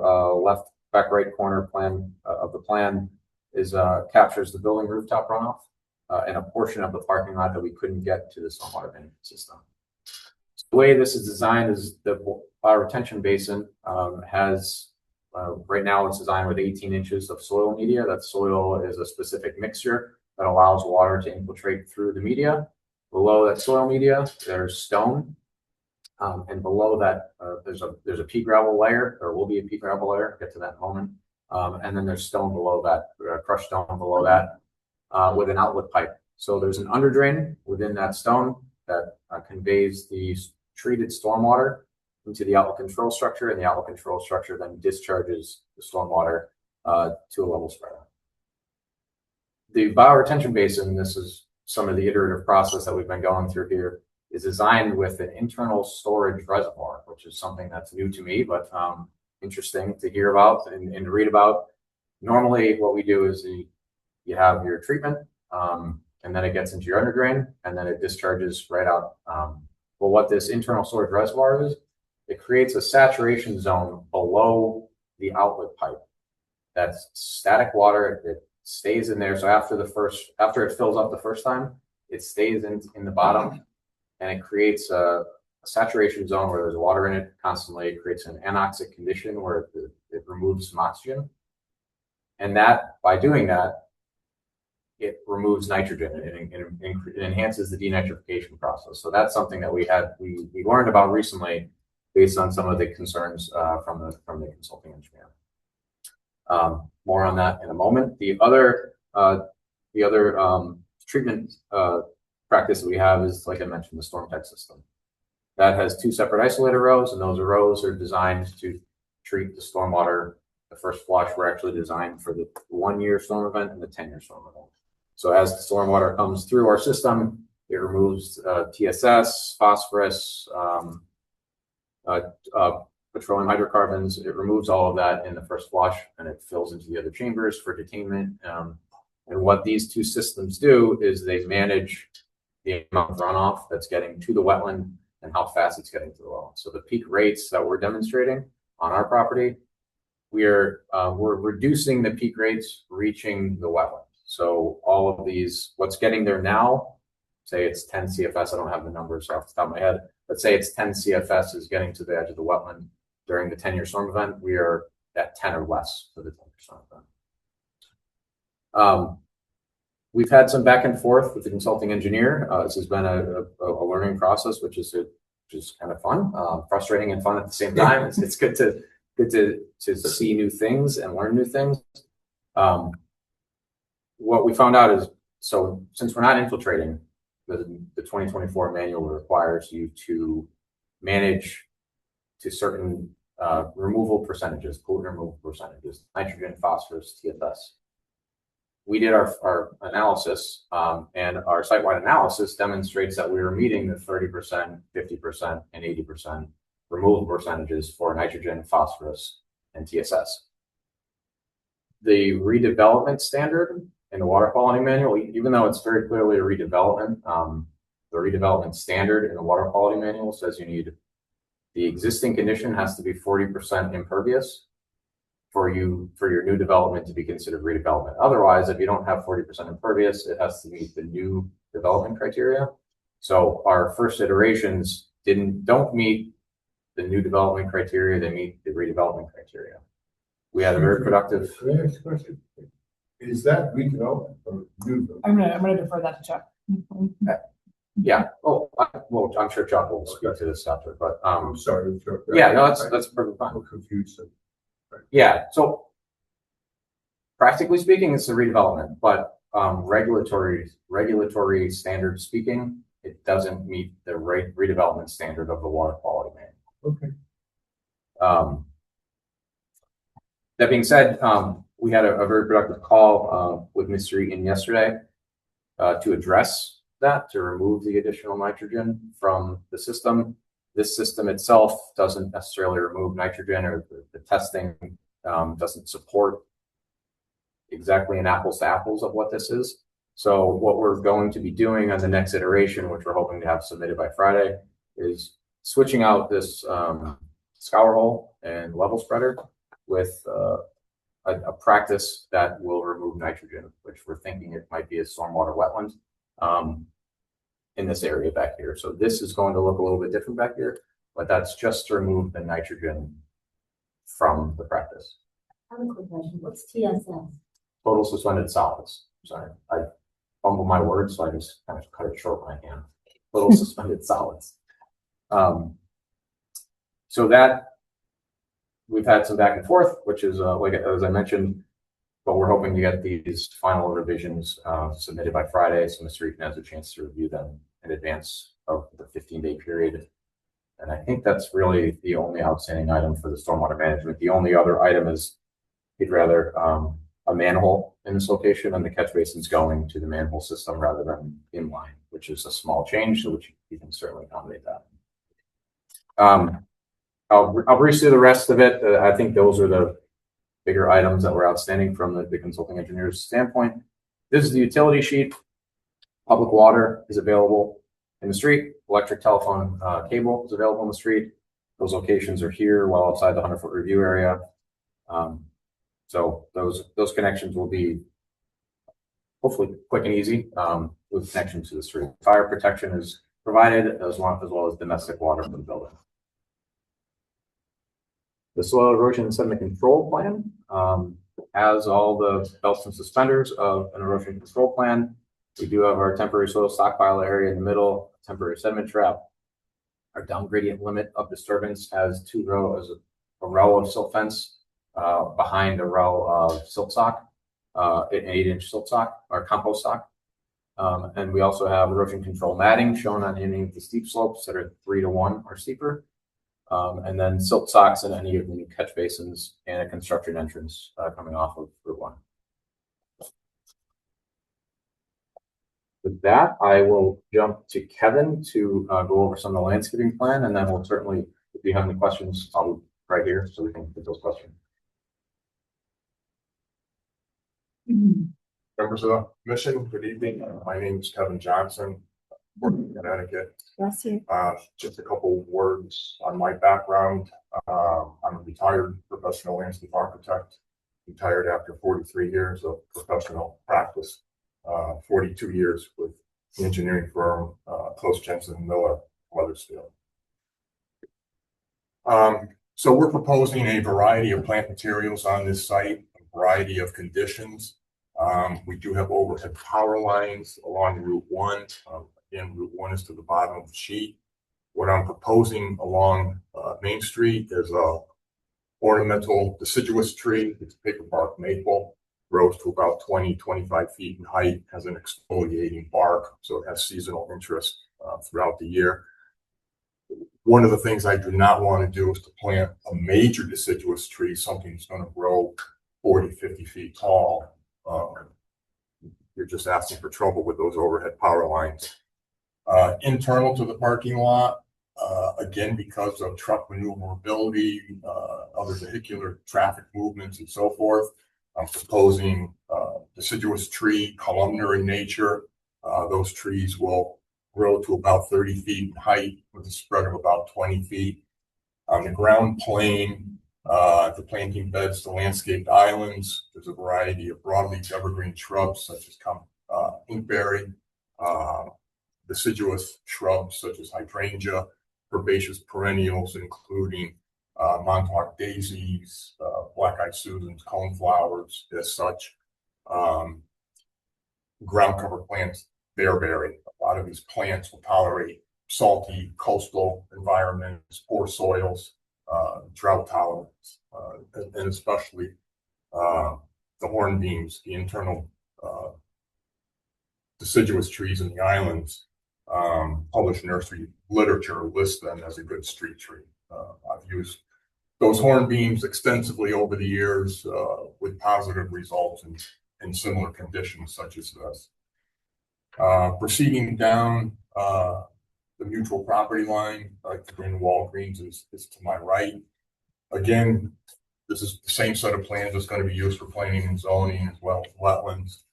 Speaker 17: back right corner plan of the plan is captures the building rooftop runoff and a portion of the parking lot that we couldn't get to the stormwater management system. The way this is designed is the bioretention basin has, right now it's designed with 18 inches of soil media. That soil is a specific mixture that allows water to infiltrate through the media. Below that soil media, there's stone. And below that, there's a pea gravel layer. There will be a pea gravel layer. I'll get to that in a moment. And then there's stone below that, crushed stone below that with an outlet pipe. So there's an underdrain within that stone that conveys the treated stormwater into the outlet control structure, and the outlet control structure then discharges the stormwater to a level spreader. The bioretention basin, this is some of the iterative process that we've been going through here, is designed with an internal storage reservoir, which is something that's new to me, but interesting to hear about and read about. Normally, what we do is you have your treatment, and then it gets into your underdrain, and then it discharges right out. Well, what this internal storage reservoir is, it creates a saturation zone below the outlet pipe. That's static water. It stays in there. So after it fills up the first time, it stays in the bottom, and it creates a saturation zone where there's water in it constantly. It creates an anoxic condition where it removes some oxygen. And that, by doing that, it removes nitrogen and it enhances the denitrification process. So that's something that we learned about recently based on some of the concerns from the consulting engineer. More on that in a moment. The other treatment practice that we have is, like I mentioned, the storm tech system. That has two separate isolator rows, and those rows are designed to treat the stormwater. The first flush were actually designed for the 1-year storm event and the 10-year storm event. So as the stormwater comes through our system, it removes TSS, phosphorus, petroleum hydrocarbons. It removes all of that in the first flush, and it fills into the other chambers for detainment. And what these two systems do is they manage the amount of runoff that's getting to the wetland and how fast it's getting to the well. So the peak rates that we're demonstrating on our property, we're reducing the peak rates reaching the wetland. So all of these, what's getting there now, say it's 10 CFS, I don't have the numbers off the top of my head. Let's say it's 10 CFS is getting to the edge of the wetland during the 10-year storm event. We are at 10 or less for the 10-year storm event. We've had some back and forth with the consulting engineer. This has been a learning process, which is kind of fun, frustrating and fun at the same time. It's good to see new things and learn new things. What we found out is, so since we're not infiltrating, the 2024 manual requires you to manage to certain removal percentages, pollutant removal percentages, nitrogen, phosphorus, TFS. We did our analysis, and our site-wide analysis demonstrates that we were meeting the 30%, 50%, and 80% removal percentages for nitrogen, phosphorus, and TSS. The redevelopment standard in the water quality manual, even though it's very clearly a redevelopment, the redevelopment standard in the water quality manual says you need the existing condition has to be 40% impervious for your new development to be considered redevelopment. Otherwise, if you don't have 40% impervious, it has to meet the new development criteria. So our first iterations don't meet the new development criteria, they meet the redevelopment criteria. We had a very productive.
Speaker 3: Can I ask a question? Is that redevelopment or new development?
Speaker 7: I'm gonna defer that to Chuck.
Speaker 17: Yeah. Oh, well, I'm sure Chuck will speak to this after, but
Speaker 3: I'm sorry, Chuck.
Speaker 17: yeah, no, that's perfectly fine.
Speaker 3: I'm confused. So. Right.
Speaker 17: Yeah. So practically speaking, it's a redevelopment, but regulatory standard speaking, it doesn't meet the redevelopment standard of the water quality manual.
Speaker 3: Okay.
Speaker 17: That being said, we had a very productive call with Mr. Eaton yesterday to address that, to remove the additional nitrogen from the system. This system itself doesn't necessarily remove nitrogen, or the testing doesn't support exactly an apples to apples of what this is. So what we're going to be doing on the next iteration, which we're hoping to have submitted by Friday, is switching out this scour hole and level spreader with a practice that will remove nitrogen, which we're thinking it might be a stormwater wetland in this area back here. So this is going to look a little bit different back here, but that's just to remove the nitrogen from the practice.
Speaker 4: I have a quick question. What's TSS?
Speaker 17: Total suspended solids. Sorry, I fumbled my words, so I just kind of cut it short with my hand. Total suspended solids. So that we've had some back and forth, which is like as I mentioned, but we're hoping to get these final revisions submitted by Friday, so Mr. Eaton has a chance to review them in advance of the 15-day period. And I think that's really the only outstanding item for the stormwater management. The only other item is he'd rather a manhole in this location, and the catch basin's going to the manhole system rather than inline, which is a small change, so which you can certainly accommodate that. I'll breeze through the rest of it. I think those are the bigger items that were outstanding from the consulting engineer's standpoint. This is the utility sheet. Public water is available in the street. Electric telephone cable is available in the street. Those locations are here well outside the 100-foot review area. So those connections will be hopefully quick and easy with connection to the street. Fire protection is provided as well as domestic water for the building. The soil erosion and sediment control plan has all the belts and suspenders of an erosion control plan. We do have our temporary soil stockpile area in the middle, temporary sediment trap. Our down gradient limit of disturbance has a row of silt fence behind a row of silt sock, an 8-inch silt sock or compost sock. And we also have erosion control matting shown on any of the steep slopes that are 3 to 1 or steeper. And then silt socks in any of the new catch basins and a construction entrance coming off of Route 1. With that, I will jump to Kevin to go over some of the landscaping plan, and then we'll certainly, if you have any questions, I'll be right here so we can get those questions.
Speaker 18: Members of the commission, good evening. My name is Kevin Johnson, from Connecticut.
Speaker 4: Bless you.
Speaker 18: Just a couple words on my background. I'm a retired professional landscape architect, retired after 43 years of professional practice, 42 years with the engineering firm, Close Jensen Miller, Weathersfield. So we're proposing a variety of plant materials on this site, a variety of conditions. We do have overhead power lines along Route 1. Again, Route 1 is to the bottom of the sheet. What I'm proposing along Main Street is a ornamental deciduous tree. It's a paper bark maple, grows to about 20-25 feet in height, has an exfoliating bark, so it has seasonal interest throughout the year. One of the things I do not want to do is to plant a major deciduous tree, something that's going to grow 40-50 feet tall. You're just asking for trouble with those overhead power lines. Internal to the parking lot, again, because of truck maneuverability, other vehicular traffic movements and so forth, I'm proposing deciduous tree, columnar in nature. Those trees will grow to about 30 feet in height with a spread of about 20 feet. On the ground plane, the planting beds, the landscaped islands, there's a variety of broadleaf evergreen shrubs such as inkberry, deciduous shrubs such as hydrangea, herbaceous perennials including Montauk daisies, black-eyed Susans, coneflowers, as such. Ground cover plants, bearberry. A lot of these plants will tolerate salty coastal environments, poor soils, drought tolerance, and especially the hornbeams, the internal deciduous trees in the islands. Published nursery literature lists them as a good street tree. I've used those hornbeams extensively over the years with positive results in similar conditions such as this. Proceeding down the mutual property line, like the Green Walgreens is to my right. Again, this is the same set of plans that's going to be used for planning and zoning as well as wetlands.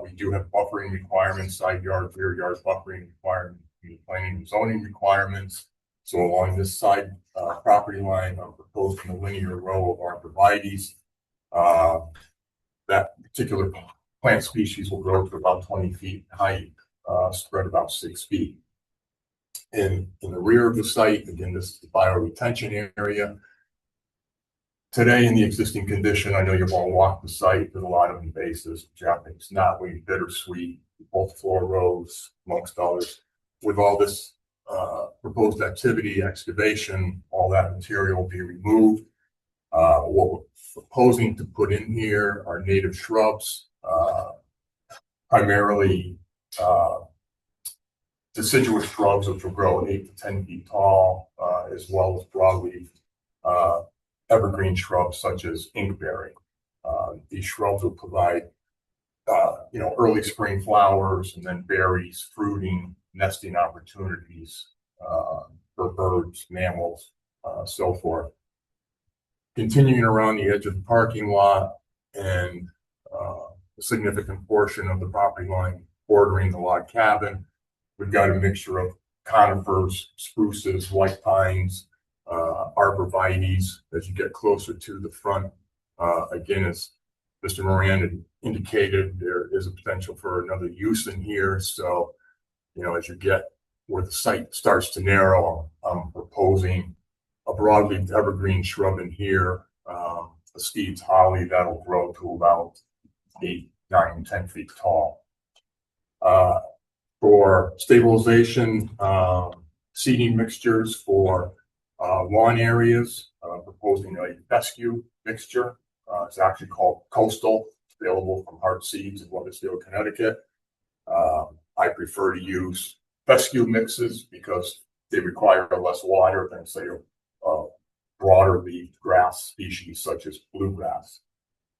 Speaker 18: We do have buffering requirements, side yard, rear yard buffering requirements, planning and zoning requirements. So along this side property line, I'm proposing a linear row of arborvitaes. That particular plant species will grow to about 20 feet in height, spread about 6 feet. In the rear of the site, again, this is the bioretention area. Today, in the existing condition, I know you've all walked the site. There's a lot of invasives, Japanese knotweed, bittersweet, multiflora rose, amongst others. With all this proposed activity, excavation, all that material will be removed. What we're proposing to put in here are native shrubs, primarily deciduous shrubs, which will grow 8 to 10 feet tall, as well as broadleaf evergreen shrubs such as inkberry. These shrubs will provide, early spring flowers and then berries, fruiting, nesting opportunities for birds, mammals, so forth. Continuing around the edge of the parking lot and a significant portion of the property line bordering the log cabin, we've got a mixture of conifers, spruces, white pines, arborvitaes. As you get closer to the front, again, as Mr. Moran had indicated, there is a potential for another use in here. So, as you get where the site starts to narrow, I'm proposing a broadleaf evergreen shrub in here, a Steve's holly that'll grow to about 8, 9, 10 feet tall. For stabilization, seeding mixtures for lawn areas, proposing a fescue mixture It's actually called Coastal, available from Heart Seeds in Weathersfield, Connecticut. I prefer to use fescue mixes because they require less water than, say, broader leaf grass species such as bluegrass.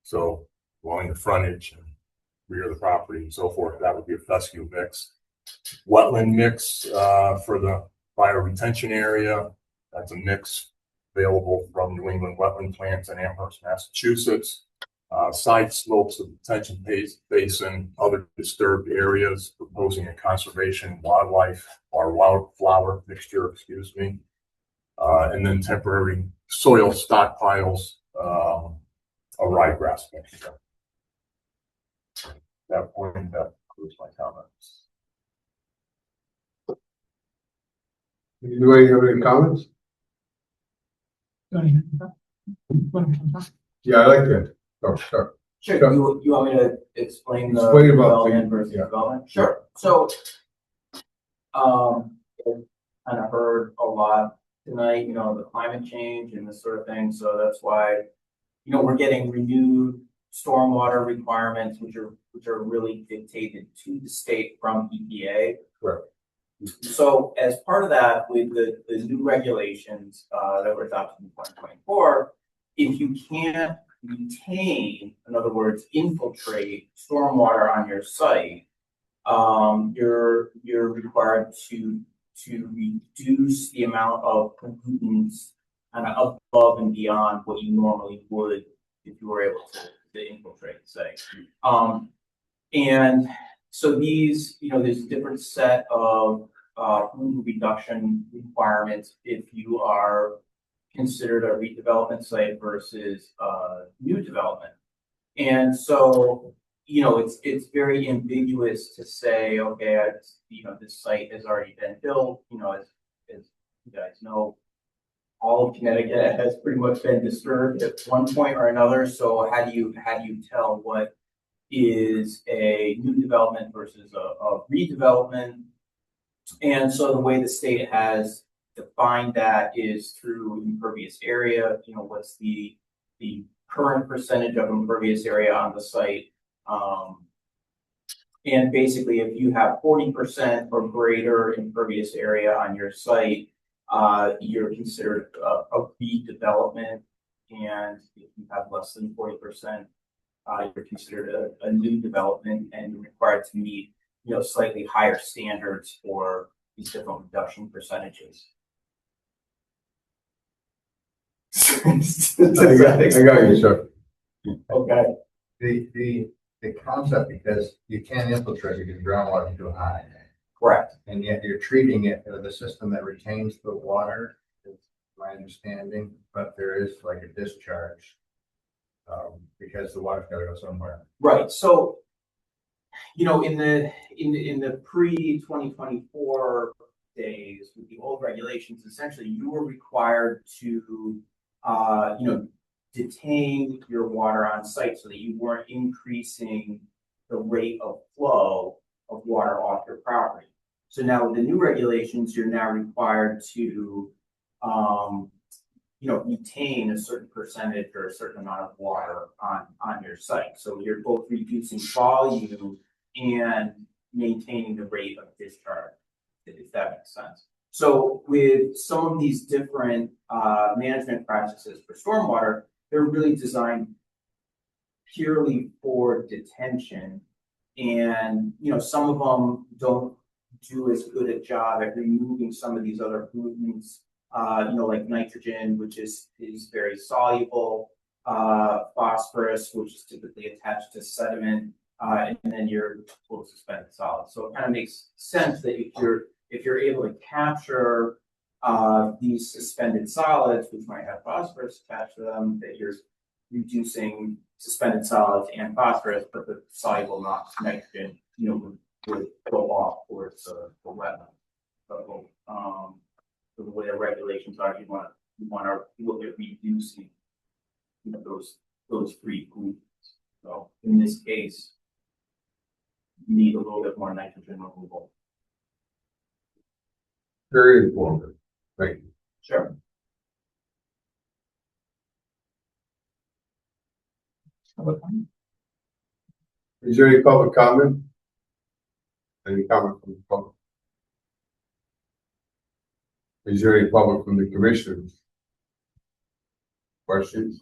Speaker 18: So along the frontage and rear of the property and so forth, that would be a fescue mix. Wetland mix for the bioretention area. That's a mix available from New England wetland plants in Amherst, Massachusetts. Side slopes of the detention basin, other disturbed areas, proposing a conservation wildlife or wildflower mixture, excuse me. And then temporary soil stockpiles, a ryegrass mixture. At that point, that concludes my comments.
Speaker 3: Anybody have any comments? Yeah, I like that. Oh, sure.
Speaker 11: Sure, you want me to explain the
Speaker 3: Explain about
Speaker 11: development versus development? Sure, so, kind of heard a lot tonight, the climate change and this sort of thing, so that's why, we're getting renewed stormwater requirements, which are really dictated to the state from EPA.
Speaker 3: Correct.
Speaker 11: So as part of that, with the new regulations that were adopted in 2024, if you can't retain, in other words, infiltrate stormwater on your site, you're required to reduce the amount of pollutants kind of above and beyond what you normally would if you were able to infiltrate, say. And so these, there's a different set of pollutant reduction requirements if you are considered a redevelopment site versus new development. And so, it's very ambiguous to say, okay, this site has already been built, as you guys know, all of Connecticut has pretty much been disturbed at one point or another. So how do you tell what is a new development versus a redevelopment? And so the way the state has defined that is through impervious area. What's the current percentage of impervious area on the site? And basically, if you have 40% or greater impervious area on your site, you're considered a redevelopment. And if you have less than 40%, you're considered a new development, and you're required to meet, slightly higher standards for these different reduction percentages.
Speaker 3: I got you, sir.
Speaker 11: Okay.
Speaker 16: The concept, because you can't infiltrate because groundwater is too high.
Speaker 11: Correct.
Speaker 16: And yet you're treating it with a system that retains the water, is my understanding, but there is like a discharge because the water's got to go somewhere.
Speaker 11: Right. So, in the pre-2024 days with the old regulations, essentially you were required to, detain your water on site so that you weren't increasing the rate of flow of water off your property. So now with the new regulations, you're now required to, retain a certain percentage or a certain amount of water on your site. So you're both reducing volume and maintaining the rate of discharge, if that makes sense. So with some of these different management practices for stormwater, they're really designed purely for detention. And, some of them don't do as good a job at removing some of these other pollutants, like nitrogen, which is very soluble, phosphorus, which is typically attached to sediment, and then your total suspended solids. So it kind of makes sense that if you're able to capture these suspended solids, which might have phosphorus attached to them, that you're reducing suspended solids and phosphorus, but the soluble nitrogen, would go off towards the wetland. So, the way the regulations are, you want to look at reducing, those three pollutants. So in this case, you need a little bit more nitrogen removal.
Speaker 3: Very informative. Thank you.
Speaker 11: Sure.
Speaker 3: Is there any public comment? Any comment from the public? Is there any public from the commissioners? Questions?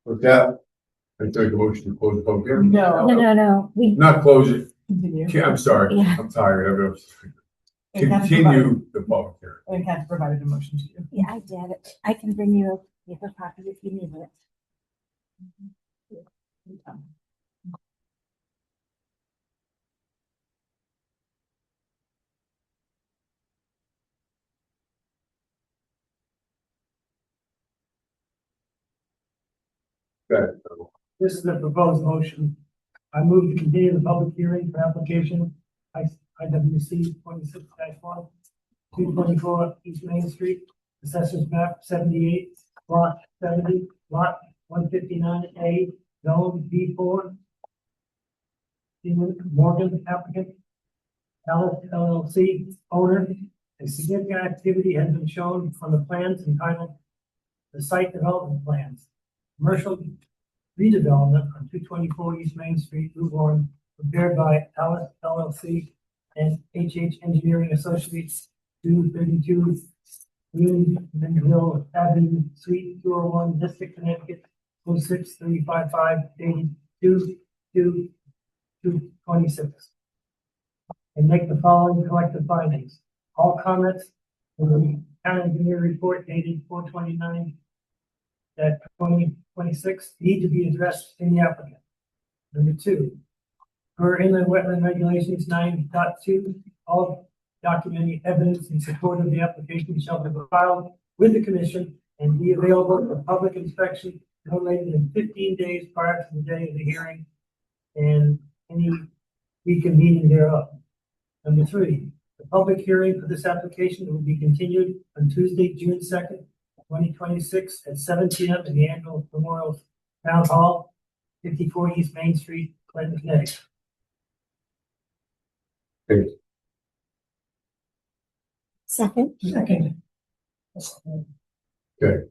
Speaker 3: With that, I take a motion to close the public hearing.
Speaker 7: No.
Speaker 4: We,
Speaker 3: Not close it.
Speaker 7: Continue.
Speaker 3: I'm sorry.
Speaker 4: Yeah.
Speaker 3: I'm tired.
Speaker 7: And Ken
Speaker 3: Continue the public hearing.
Speaker 7: And Ken provided a motion to you.
Speaker 4: yeah, I did it. I can bring you a paper copy if you need it.
Speaker 3: Okay.
Speaker 6: This is a proposed motion. I move to continue the public hearing for application IWC 26-1, 224 East Main Street, Assessors Map 78, Lot 70, Lot 159A, Zone B4. Morgan applicant, Alice LLC owner. A significant activity has been shown on the plans entitled the site development plans. Commercial redevelopment on 224 East Main Street, Route 1, prepared by Alice LLC and HH Engineering Associates, 232 Greenville Avenue, Suite 201, District, Connecticut, 06355, dated 2/2/226. And make the following collective findings. All comments in the town engineer report dated 4/29 that 2026 need to be addressed in the applicant. Number 2, per inland wetland regulations 9.2, all documenting evidence in support of the application shall be filed with the commission and be available for public inspection no later than 15 days prior to the day of the hearing and any reconvening thereof. Number 3, the public hearing for this application will be continued on Tuesday, June 2nd, 2026 at 7 p.m. in the annual Memorial Town Hall, 54 East Main Street, Clinton, Connecticut.
Speaker 4: Second.
Speaker 6: Second.
Speaker 3: Okay.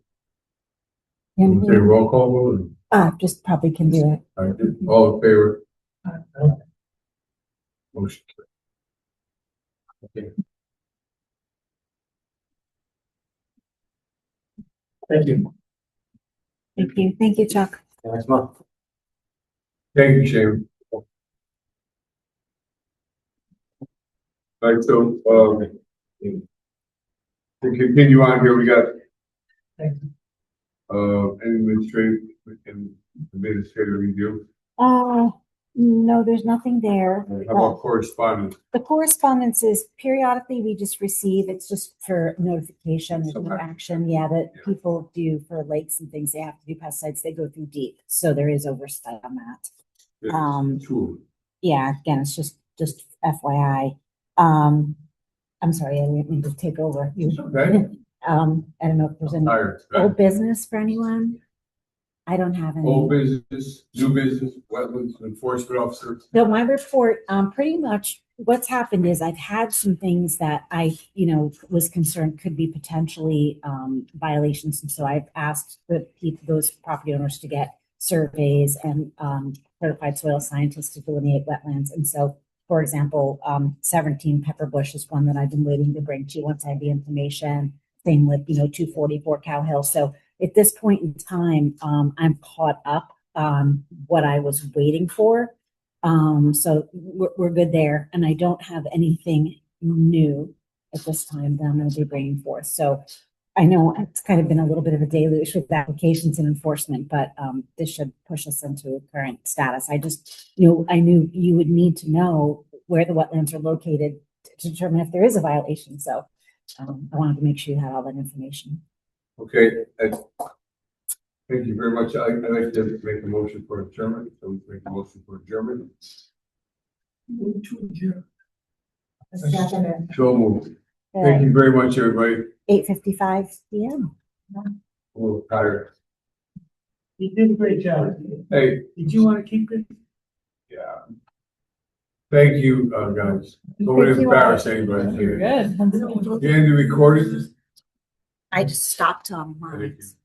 Speaker 4: And
Speaker 3: Okay, roll call vote.
Speaker 4: just probably can do it.
Speaker 3: All in favor? Motion carried. Okay.
Speaker 6: Thank you.
Speaker 4: Thank you. Thank you, Chuck.
Speaker 17: Next month.
Speaker 3: Thank you, Sharon. All right, so, to continue on here, we got, administrative review.
Speaker 4: No, there's nothing there.
Speaker 3: How about correspondence?
Speaker 4: The correspondence is periodically we just receive, it's just for notification, there's no action, that people do for lakes and things, they have to do pesticides, they go through deep, so there is oversight on that.
Speaker 3: True.
Speaker 4: Yeah, again, it's just FYI. I'm sorry, I didn't mean to take over.
Speaker 3: Okay.
Speaker 4: I don't know if there's any old business for anyone. I don't have any.
Speaker 3: Old business, new business, wetlands enforcement officer.
Speaker 4: So my report, pretty much what's happened is I've had some things that I, was concerned could be potentially violations. And so I've asked the people, those property owners to get surveys and certified soil scientists to delineate wetlands. And so, for example, 17 Pepper Bush is one that I've been waiting to bring to you once I have the information. Same with, 244 Cow Hill. So at this point in time, I'm caught up on what I was waiting for. So we're good there. And I don't have anything new at this time that I'm going to be bringing forth. So I know it's kind of been a little bit of a deluge with applications and enforcement, but this should push us into current status. I just, I knew you would need to know where the wetlands are located to determine if there is a violation. So I wanted to make sure you had all that information.
Speaker 3: Okay, thank you very much. I'd like to make a motion for adjournment. So we make a motion for adjournment.
Speaker 6: Move to adjourn.
Speaker 3: So moved. Thank you very much, everybody.
Speaker 4: 8:55 p.m.
Speaker 3: A little tired.
Speaker 6: You did a great job.
Speaker 3: Hey.
Speaker 6: Did you want to keep it?
Speaker 3: Yeah. Thank you, guys. Don't want to embarrass anybody here.
Speaker 7: Good.
Speaker 3: You end the recording?
Speaker 4: I just stopped on lines.